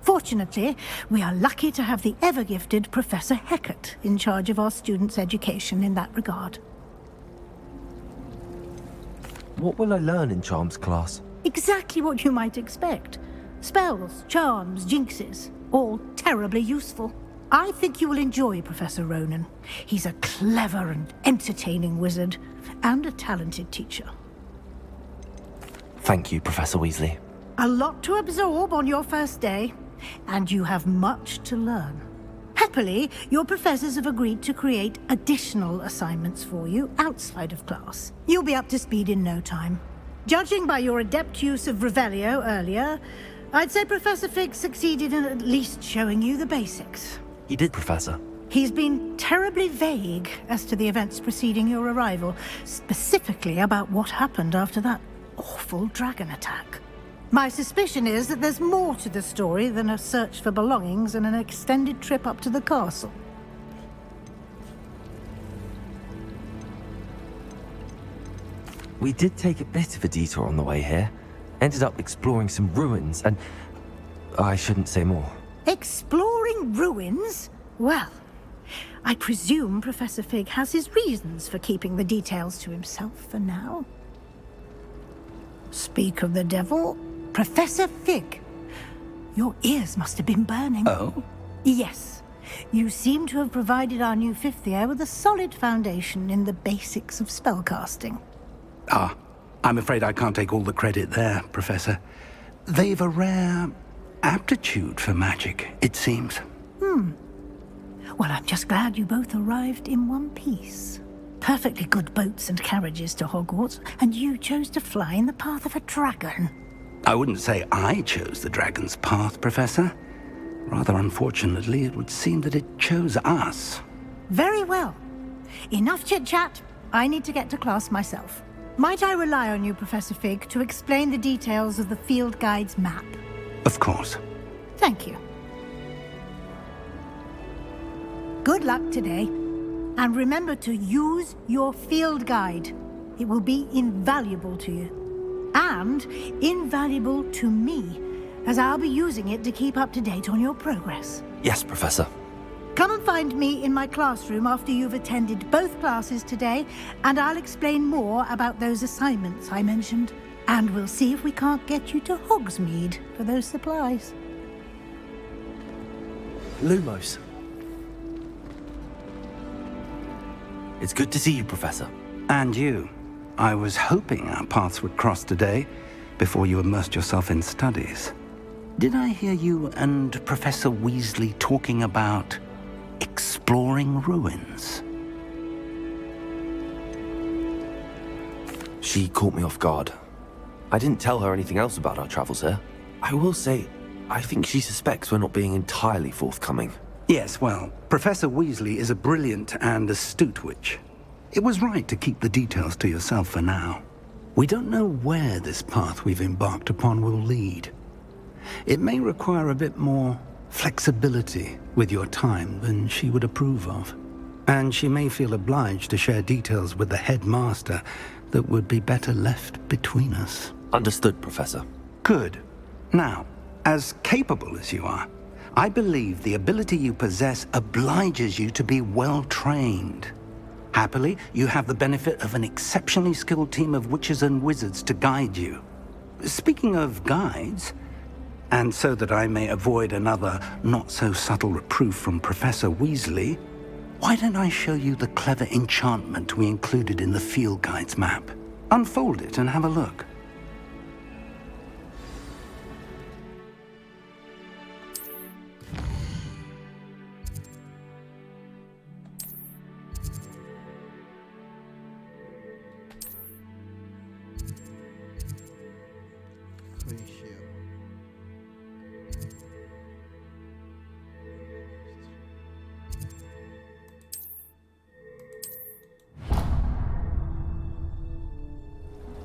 Fortunately, we are lucky to have the ever-gifted Professor Hecat in charge of our students' education in that regard. What will I learn in Charms class? Exactly what you might expect. Spells, charms, jinxes, all terribly useful. I think you will enjoy Professor Ronan. He's a clever and entertaining wizard, and a talented teacher. Thank you, Professor Weasley. A lot to absorb on your first day, and you have much to learn. Happily, your professors have agreed to create additional assignments for you outside of class. You'll be up to speed in no time. Judging by your adept use of Revelio earlier, I'd say Professor Fig succeeded in at least showing you the basics. He did, Professor. He's been terribly vague as to the events preceding your arrival, specifically about what happened after that awful dragon attack. My suspicion is that there's more to the story than a search for belongings and an extended trip up to the castle. We did take a bit of a detour on the way here. Ended up exploring some ruins and... I shouldn't say more. Exploring ruins? Well, I presume Professor Fig has his reasons for keeping the details to himself for now. Speak of the devil, Professor Fig. Your ears must have been burning. Oh? Yes. You seem to have provided our new fifth year with a solid foundation in the basics of spellcasting. Ah, I'm afraid I can't take all the credit there, Professor. They've a rare aptitude for magic, it seems. Well, I'm just glad you both arrived in one piece. Perfectly good boats and carriages to Hogwarts, and you chose to fly in the path of a dragon. I wouldn't say I chose the dragon's path, Professor. Rather unfortunately, it would seem that it chose us. Very well. Enough chit-chat. I need to get to class myself. Might I rely on you, Professor Fig, to explain the details of the field guide's map? Of course. Thank you. Good luck today. And remember to use your field guide. It will be invaluable to you. And invaluable to me, as I'll be using it to keep up to date on your progress. Yes, Professor. Come and find me in my classroom after you've attended both classes today, and I'll explain more about those assignments I mentioned. And we'll see if we can't get you to Hogsmeade for those supplies. Lumos. It's good to see you, Professor. And you. I was hoping our paths would cross today, before you immersed yourself in studies. Did I hear you and Professor Weasley talking about exploring ruins? She caught me off guard. I didn't tell her anything else about our travels here. I will say, I think she suspects we're not being entirely forthcoming. Yes, well, Professor Weasley is a brilliant and astute witch. It was right to keep the details to yourself for now. We don't know where this path we've embarked upon will lead. It may require a bit more flexibility with your time than she would approve of. And she may feel obliged to share details with the headmaster that would be better left between us. Understood, Professor. Good. Now, as capable as you are, I believe the ability you possess obliges you to be well trained. Happily, you have the benefit of an exceptionally skilled team of witches and wizards to guide you. Speaking of guides, and so that I may avoid another not-so-subtle reproof from Professor Weasley, why don't I show you the clever enchantment we included in the field guide's map? Unfold it and have a look.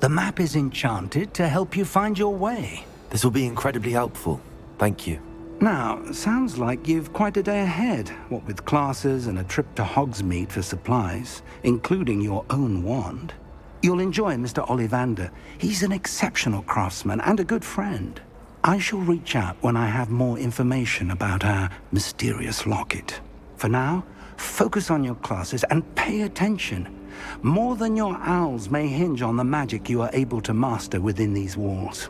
The map is enchanted to help you find your way. This will be incredibly helpful. Thank you. Now, sounds like you've quite a day ahead, what with classes and a trip to Hogsmeade for supplies, including your own wand. You'll enjoy Mr. Ollivander. He's an exceptional craftsman and a good friend. I shall reach out when I have more information about our mysterious locket. For now, focus on your classes and pay attention. More than your owls may hinge on the magic you are able to master within these walls.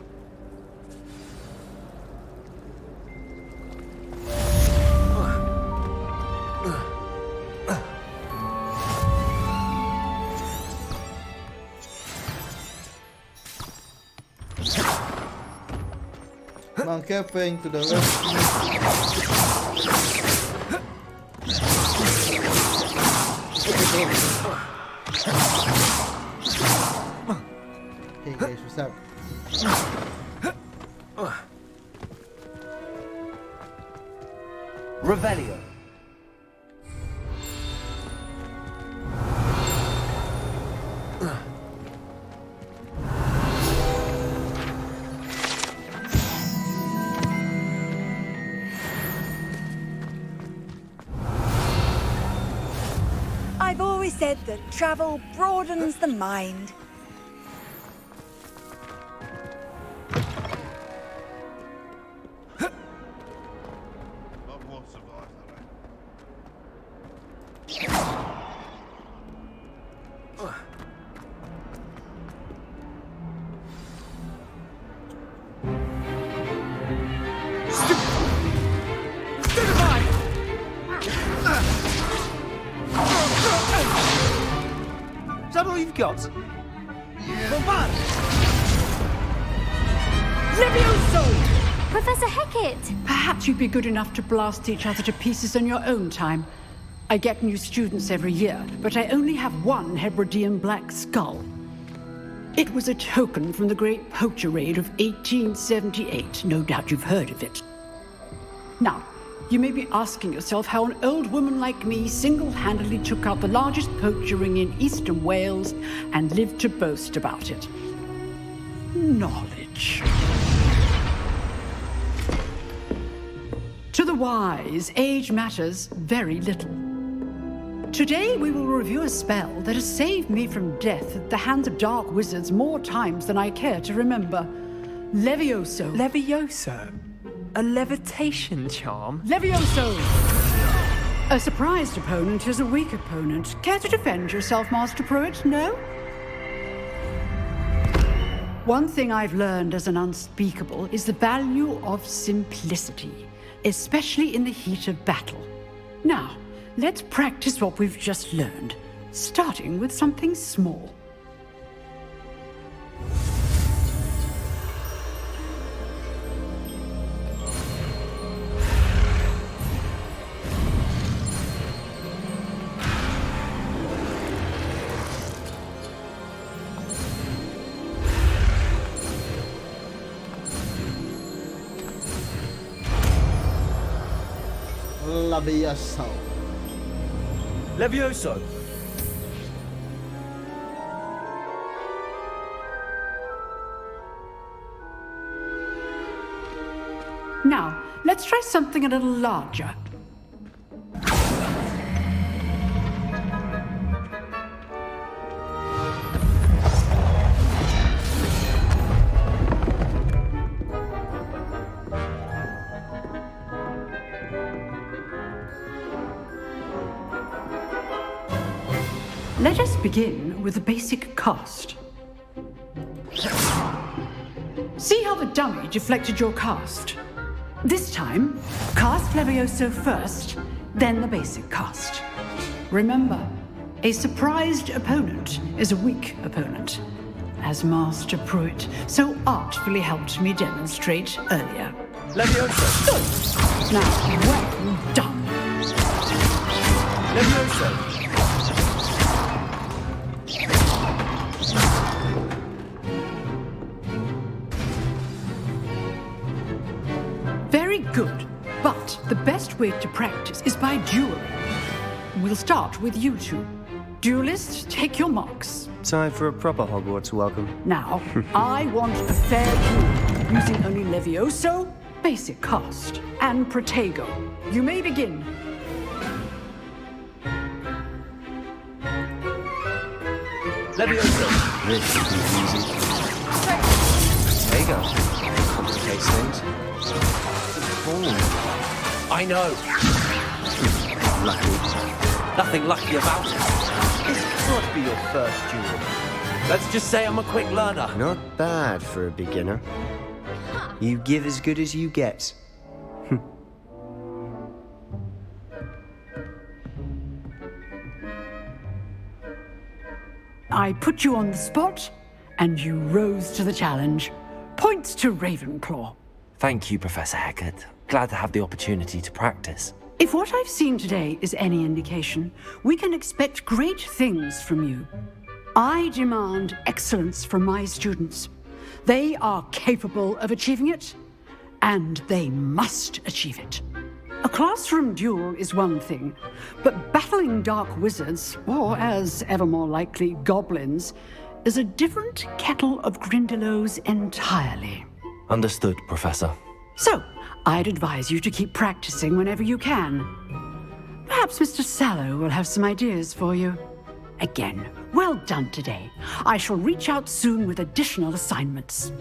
Monkey playing to the left. Hey guys, what's up? Revelio. I've always said that travel broadens the mind. Is that all you've got? Levioso! Professor Hecat! Perhaps you'd be good enough to blast each other to pieces on your own time. I get new students every year, but I only have one Hebridean black skull. It was a token from the Great Poacher Raid of 1878. No doubt you've heard of it. Now, you may be asking yourself how an old woman like me single-handedly took out the largest poacher ring in eastern Wales and lived to boast about it. Knowledge. To the wise, age matters very little. Today we will review a spell that has saved me from death at the hands of dark wizards more times than I care to remember. Levioso. Levioso? A levitation charm? Levioso! A surprised opponent is a weak opponent. Care to defend yourself, Master Pruitt? No? One thing I've learned as an unspeakable is the value of simplicity, especially in the heat of battle. Now, let's practice what we've just learned, starting with something small. Levioso. Levioso. let's try something a little larger. Let us begin with the basic cast. See how the dummy deflected your cast? This time, cast Levioso first, then the basic cast. Remember, a surprised opponent is a weak opponent, as Master Pruitt so artfully helped me demonstrate earlier. Levioso! Now, well done. Levioso! Very good, but the best way to practice is by dueling. We'll start with you two. Duelists, take your marks. Time for a proper Hogwarts welcome. Now, I want a fair duel, using only Levioso, basic cast, and Protego. You may begin. Levioso! This should be easy. Protego. Complicates things. I know. Lucky. Nothing lucky about it. This could be your first duel. Let's just say I'm a quick learner. Not bad for a beginner. You give as good as you get. I put you on the spot, and you rose to the challenge. Points to Ravenclaw. Thank you, Professor Hecat. Glad to have the opportunity to practice. If what I've seen today is any indication, we can expect great things from you. I demand excellence from my students. They are capable of achieving it, and they must achieve it. A classroom duel is one thing, but battling dark wizards, or as ever more likely, goblins, is a different kettle of Grindylows entirely. Understood, Professor. So, I'd advise you to keep practicing whenever you can. Perhaps Mr. Sallow will have some ideas for you. Again, well done today. I shall reach out soon with additional assignments.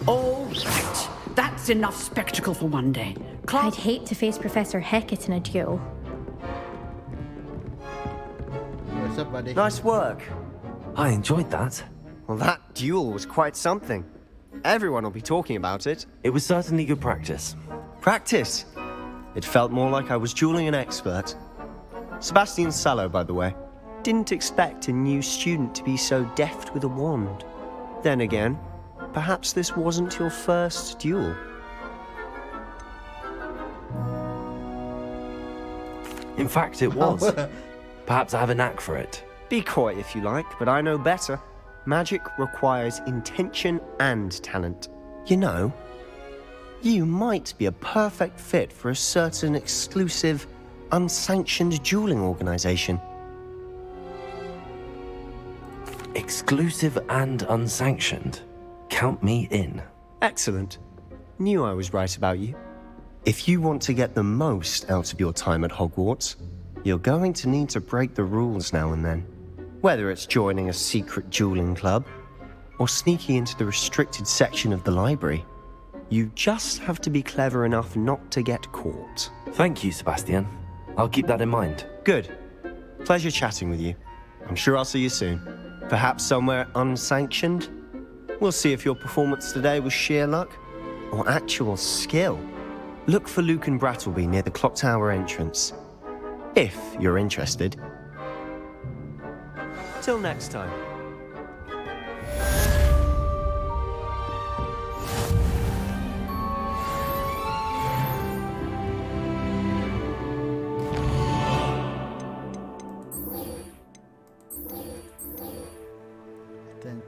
All right. That's enough spectacle for one day. I'd hate to face Professor Hecat in a duel. What's up, buddy? Nice work. I enjoyed that. Well, that duel was quite something. Everyone will be talking about it. It was certainly good practice. Practice? It felt more like I was dueling an expert. Sebastian Sallow, by the way. Didn't expect a new student to be so deft with a wand. Then again, perhaps this wasn't your first duel. In fact, it was. Perhaps I have a knack for it. Be coy if you like, but I know better. Magic requires intention and talent. You know, you might be a perfect fit for a certain exclusive, unsanctioned dueling organization. Exclusive and unsanctioned? Count me in. Excellent. Knew I was right about you. If you want to get the most out of your time at Hogwarts, you're going to need to break the rules now and then. Whether it's joining a secret dueling club, or sneaking into the restricted section of the library, you just have to be clever enough not to get caught. Thank you, Sebastian. I'll keep that in mind. Good. Pleasure chatting with you. I'm sure I'll see you soon. Perhaps somewhere unsanctioned? We'll see if your performance today was sheer luck or actual skill. Look for Luke and Brattleby near the clock tower entrance. If you're interested. Till next time.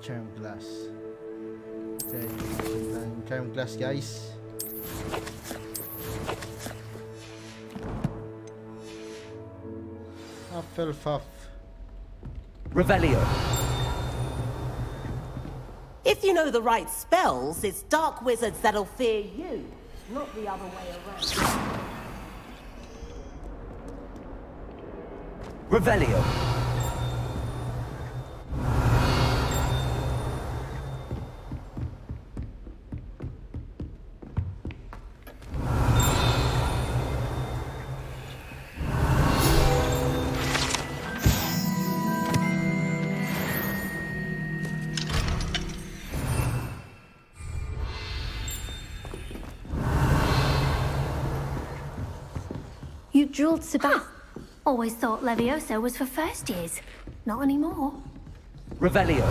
Charm glass. Okay, charm glass, guys. Hufflepuff. Revelio. If you know the right spells, it's dark wizards that'll fear you, not the other way around. Revelio. You drilled Sebastian. Always thought Levioso was for first years. Not anymore. Revelio.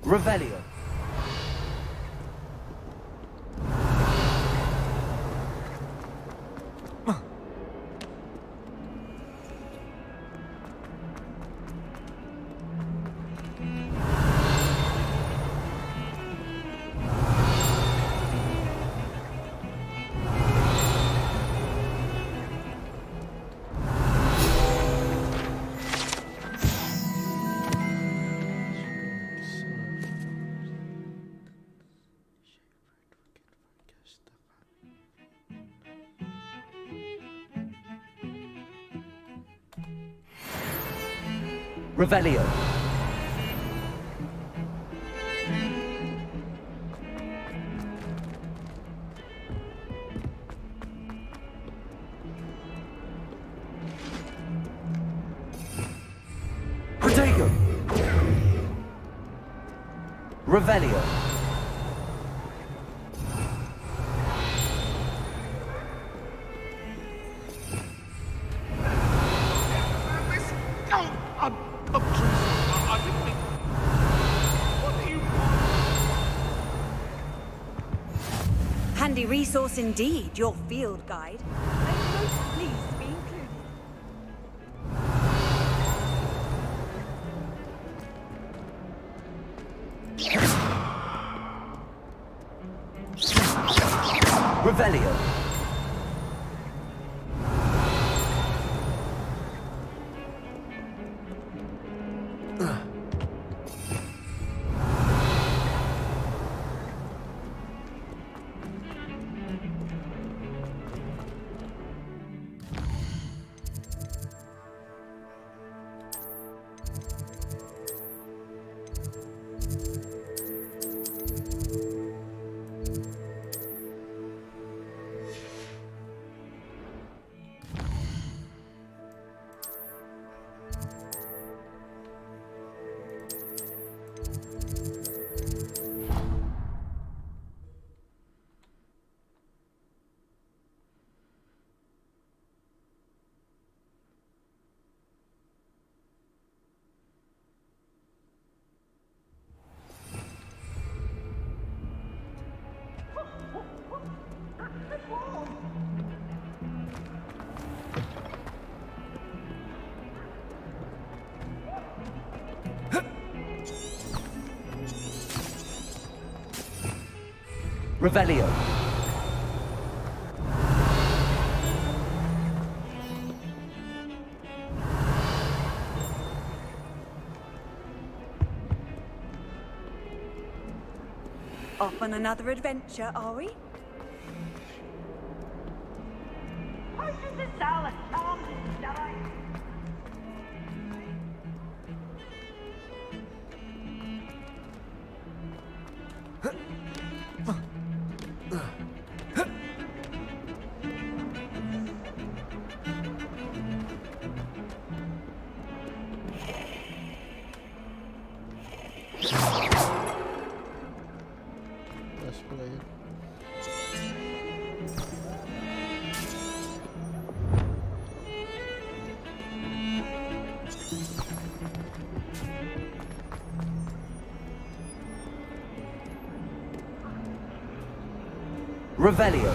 Revelio. Revelio. Protego. Revelio. Handy resource indeed, your field guide. I'm most pleased to be included. Revelio. Revelio. Off on another adventure, are we? Let's play it. Revelio.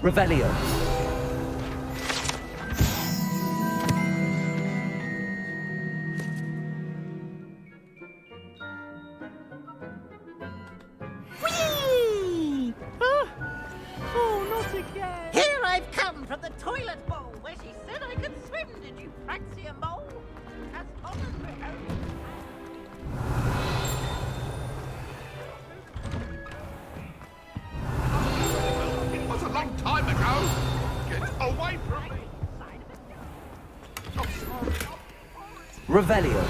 Revelio. Whee! Oh, not again! Here I've come from the toilet bowl where she said I could swim. Did you fancy a mole? As Thomas behaved. It was a long time ago. Get away from me. Revelio.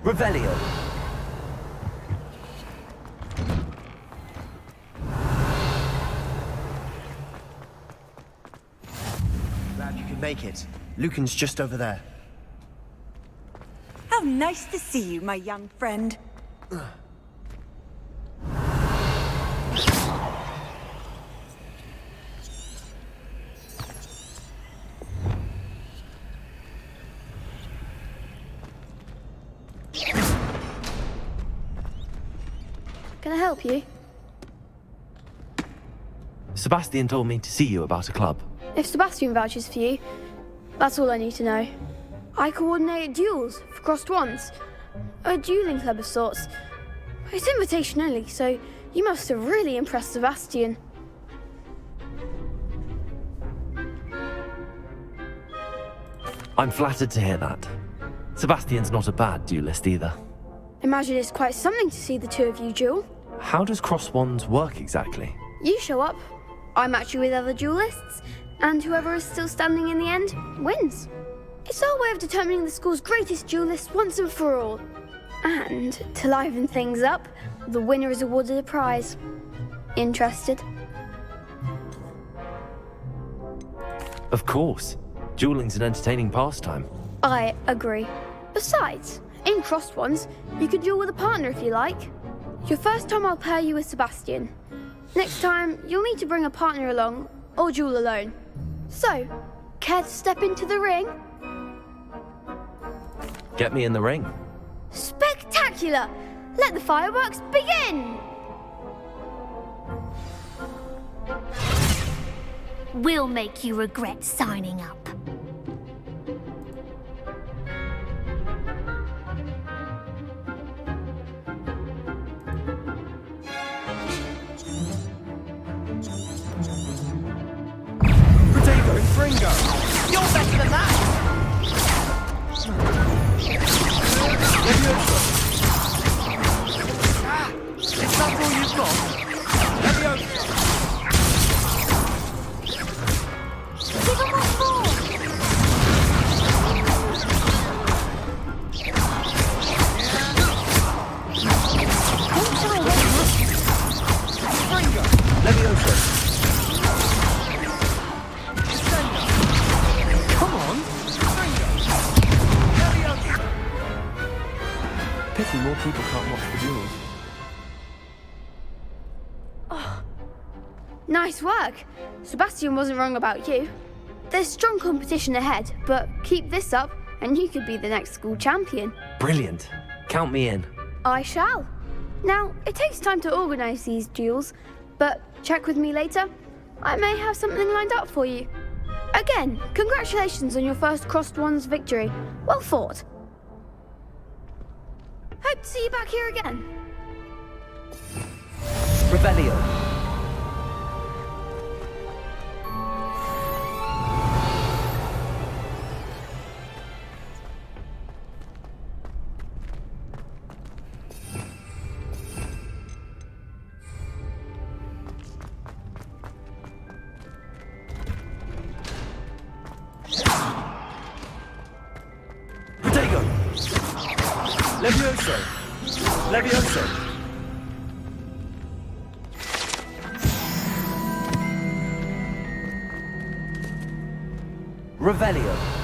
Revelio. Glad you could make it. Lucan's just over there. How nice to see you, my young friend. Can I help you? Sebastian told me to see you about a club. If Sebastian vouches for you, that's all I need to know. I coordinate duels for crossed wands. A dueling club of sorts. It's invitation only, so you must have really impressed Sebastian. I'm flattered to hear that. Sebastian's not a bad duelist either. Imagine it's quite something to see the two of you duel. How does cross wands work exactly? You show up, I match you with other duelists, and whoever is still standing in the end wins. It's our way of determining the school's greatest duelist once and for all. And to liven things up, the winner is awarded a prize. Interested? Of course. Dueling's an entertaining pastime. I agree. Besides, in crossed ones, you could duel with a partner if you like. Your first time I'll pair you with Sebastian. Next time, you'll need to bring a partner along, or duel alone. So, care to step into the ring? Get me in the ring. Spectacular! Let the fireworks begin! We'll make you regret signing up. Potato and Fringo! You're better than that! Is that all you've got? Leviosa! Give him what for! Fringo! Leviosa! Come on! Fringo! Leviosa! Pity more people can't watch the duels. Nice work. Sebastian wasn't wrong about you. There's strong competition ahead, but keep this up and you could be the next school champion. Brilliant. Count me in. I shall. Now, it takes time to organise these duels, but check with me later. I may have something lined up for you. Again, congratulations on your first Crossed Ones victory. Well fought. Hope to see you back here again. Revelio. Levioso! Levioso! Revelio.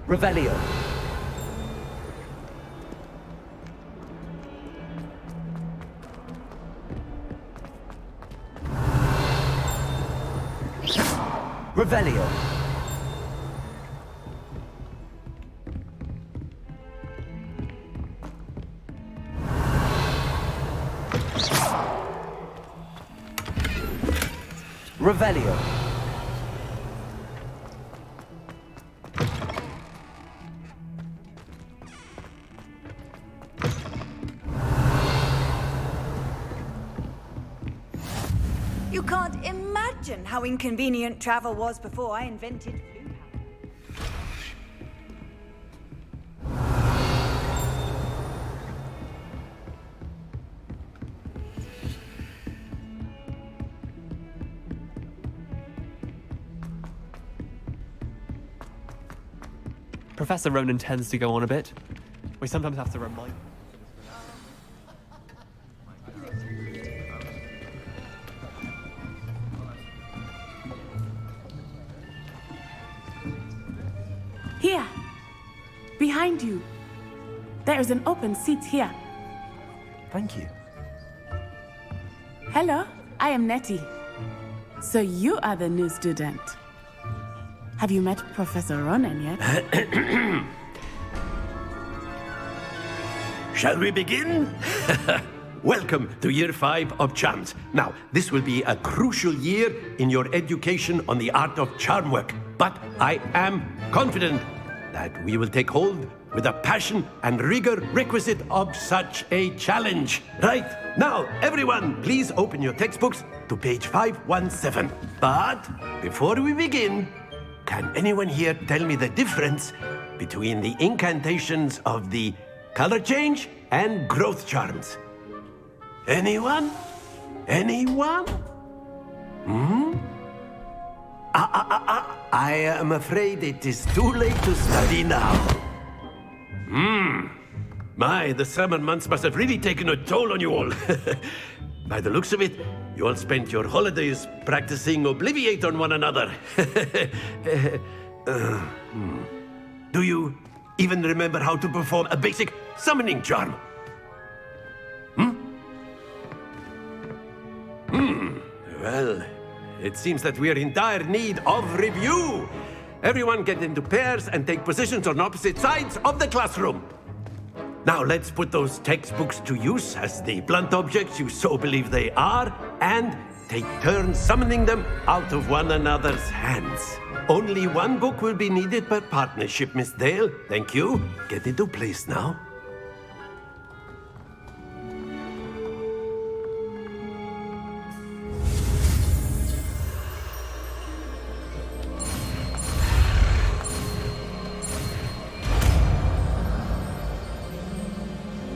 Revelio. Revelio. Revelio. You can't imagine how inconvenient travel was before I invented flu power. Professor Ronan tends to go on a bit. We sometimes have to remind. Here, behind you. There is an open seat here. Thank you. Hello, I am Nettie. So you are the new student. Have you met Professor Ronan yet? Shall we begin? Welcome to Year 5 of Charms. Now, this will be a crucial year in your education on the art of charm work. But I am confident that we will take hold with the passion and rigor requisite of such a challenge. Right, now, everyone, please open your textbooks to page 517. But before we begin, can anyone here tell me the difference between the incantations of the color change and growth charms? Anyone? Anyone? I am afraid it is too late to study now. My, the summer months must have really taken a toll on you all. By the looks of it, you all spent your holidays practicing Obliviate on one another. Do you even remember how to perform a basic summoning charm? Well, it seems that we are in dire need of review. Everyone get into pairs and take positions on opposite sides of the classroom. Now let's put those textbooks to use as the blunt objects you so believe they are, and take turns summoning them out of one another's hands. Only one book will be needed per partnership, Miss Dale. Thank you. Get into place now.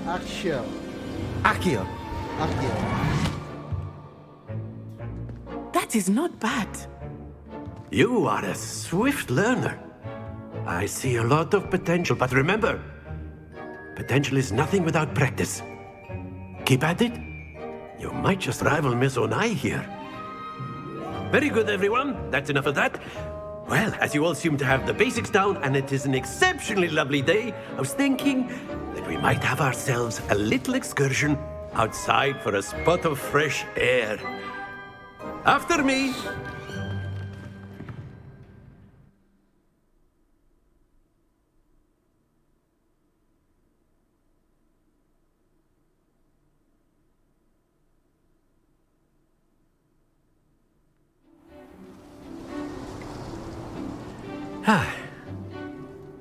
Accio. Accio. Accio. That is not bad. You are a swift learner. I see a lot of potential, but remember, potential is nothing without practice. Keep at it. You might just rival Miss Onai here. Very good, everyone. That's enough of that. Well, as you all seem to have the basics down, and it is an exceptionally lovely day, I was thinking that we might have ourselves a little excursion outside for a spot of fresh air. After me.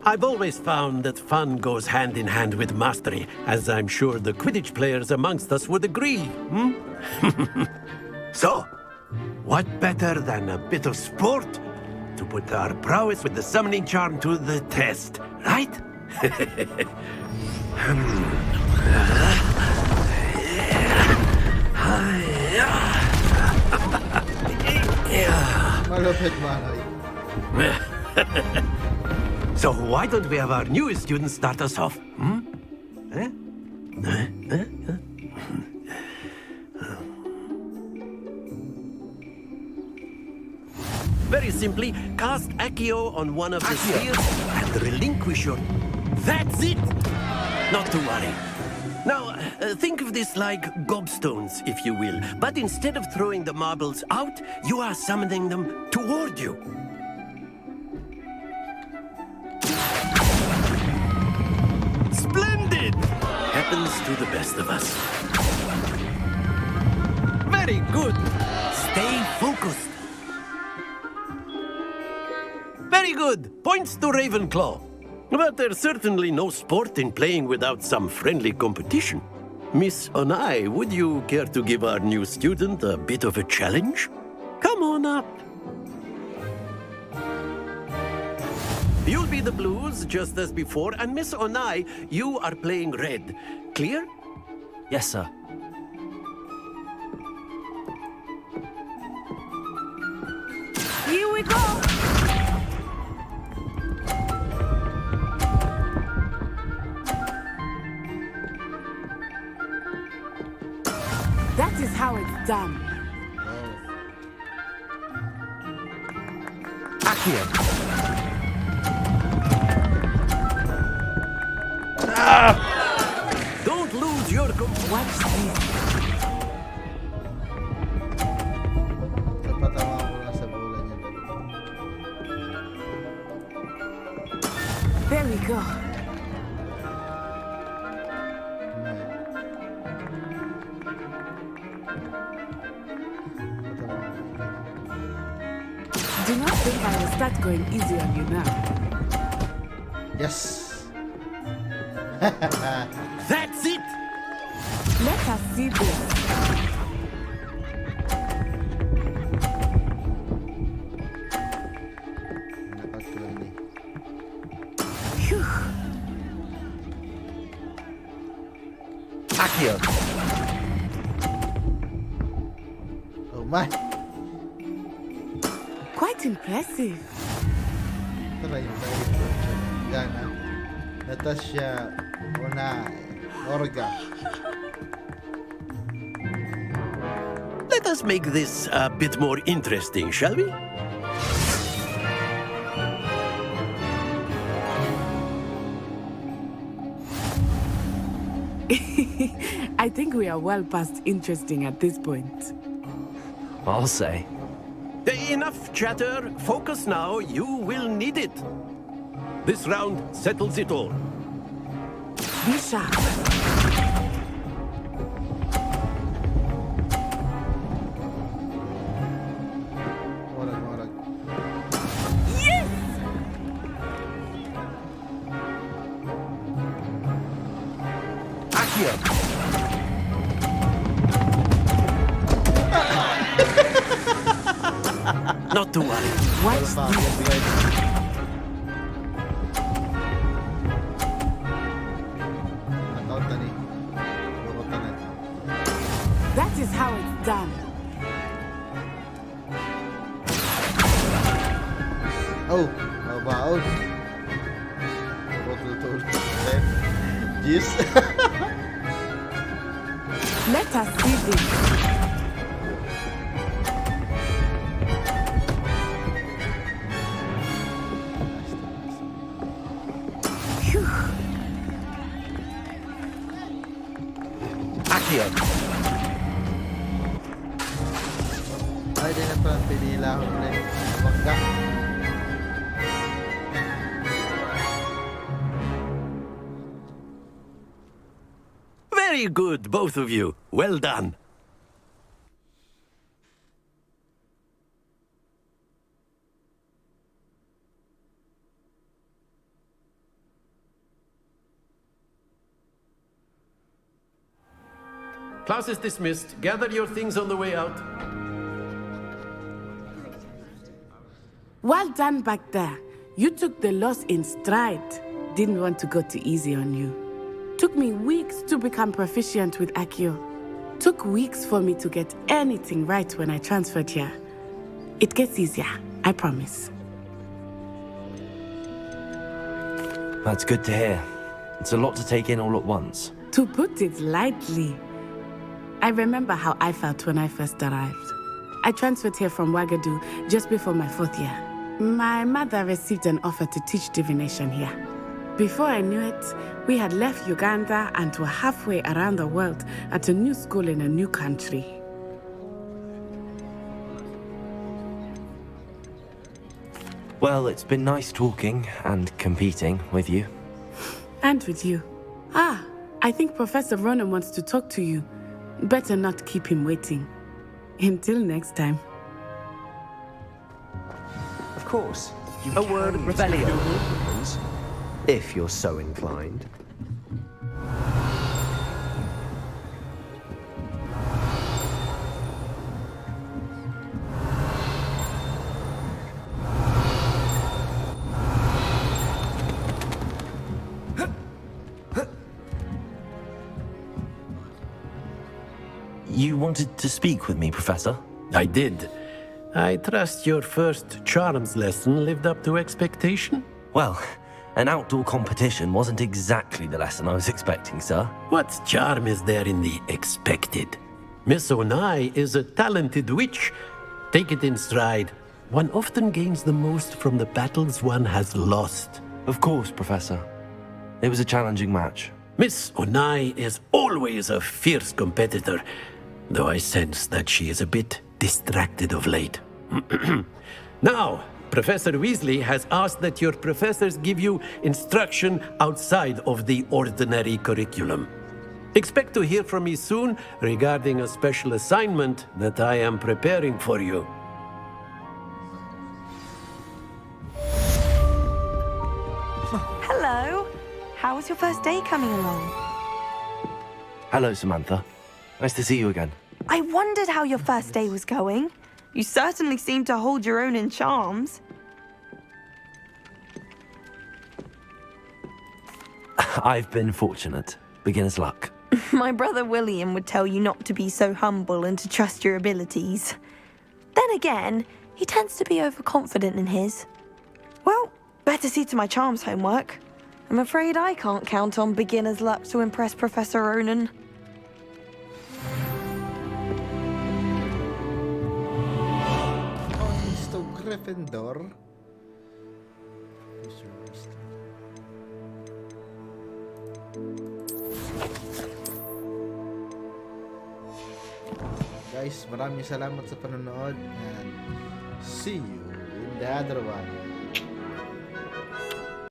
I've always found that fun goes hand in hand with mastery, as I'm sure the Quidditch players amongst us would agree, So, what better than a bit of sport to put our prowess with the summoning charm to the test, right? Malupit Manay. So why don't we have our newest student start us off? Very simply, cast Accio on one of the spheres and relinquish your... That's it! Not to worry. Now, think of this like gobstones, if you will. But instead of throwing the marbles out, you are summoning them toward you. Splendid! Happens to the best of us. Very good. Stay focused. Very good. Points to Ravenclaw. But there's certainly no sport in playing without some friendly competition. Miss Onai, would you care to give our new student a bit of a challenge? Come on up. You'll be the blues, just as before, and Miss Onai, you are playing red. Clear? Yes, sir. Here we go! That is how it's done. Accio. Don't lose your Watch this. Napatawa ko lang sa bola niya. There we go. Do not think I will start going easy on you now. Yes. That's it! Let us see this. Phew. Accio. Oh my. Quite impressive. Try. Gana. Natasha Onai. Orga. Let us make this a bit more interesting, shall we? I think we are well past interesting at this point. I'll say. Enough chatter. Focus now. You will need it. This round settles it all. Be sharp. Accio! Not to worry. What's That is how it's done. Oh, mabaon. Jeez. Let us see this. Phew. Accio! Ay, di na pa. Pinila ako na yung bangga. Very good, both of you. Well done. Class is dismissed. Gather your things on the way out. Well done back there. You took the loss in stride. Didn't want to go too easy on you. Took me weeks to become proficient with Accio. Took weeks for me to get anything right when I transferred here. It gets easier, I promise. That's good to hear. It's a lot to take in all at once. To put it lightly, I remember how I felt when I first arrived. I transferred here from Wagadu just before my 4th year. My mother received an offer to teach divination here. Before I knew it, we had left Uganda and were halfway around the world at a new school in a new country. Well, it's been nice talking and competing with you. And with you. Ah, I think Professor Ronan wants to talk to you. Better not keep him waiting. Until next time. Of course. A word of rebellion. If you're so inclined. You wanted to speak with me, Professor? I did. I trust your first charms lesson lived up to expectation? Well, an outdoor competition wasn't exactly the lesson I was expecting, sir. What charm is there in the expected? Miss Onai is a talented witch. Take it in stride. One often gains the most from the battles one has lost. Of course, Professor. It was a challenging match. Miss Onai is always a fierce competitor, though I sense that she is a bit distracted of late. Now, Professor Weasley has asked that your professors give you instruction outside of the ordinary curriculum. Expect to hear from me soon regarding a special assignment that I am preparing for you. Hello. How was your first day coming along? Hello, Samantha. Nice to see you again. I wondered how your first day was going. You certainly seem to hold your own in charms. I've been fortunate. Beginner's luck. My brother William would tell you not to be so humble and to trust your abilities. Then again, he tends to be overconfident in his. Well, better see to my charms homework. I'm afraid I can't count on beginner's luck to impress Professor Ronan. To Gryffindor. Guys, maraming salamat sa panonood and see you in the other one.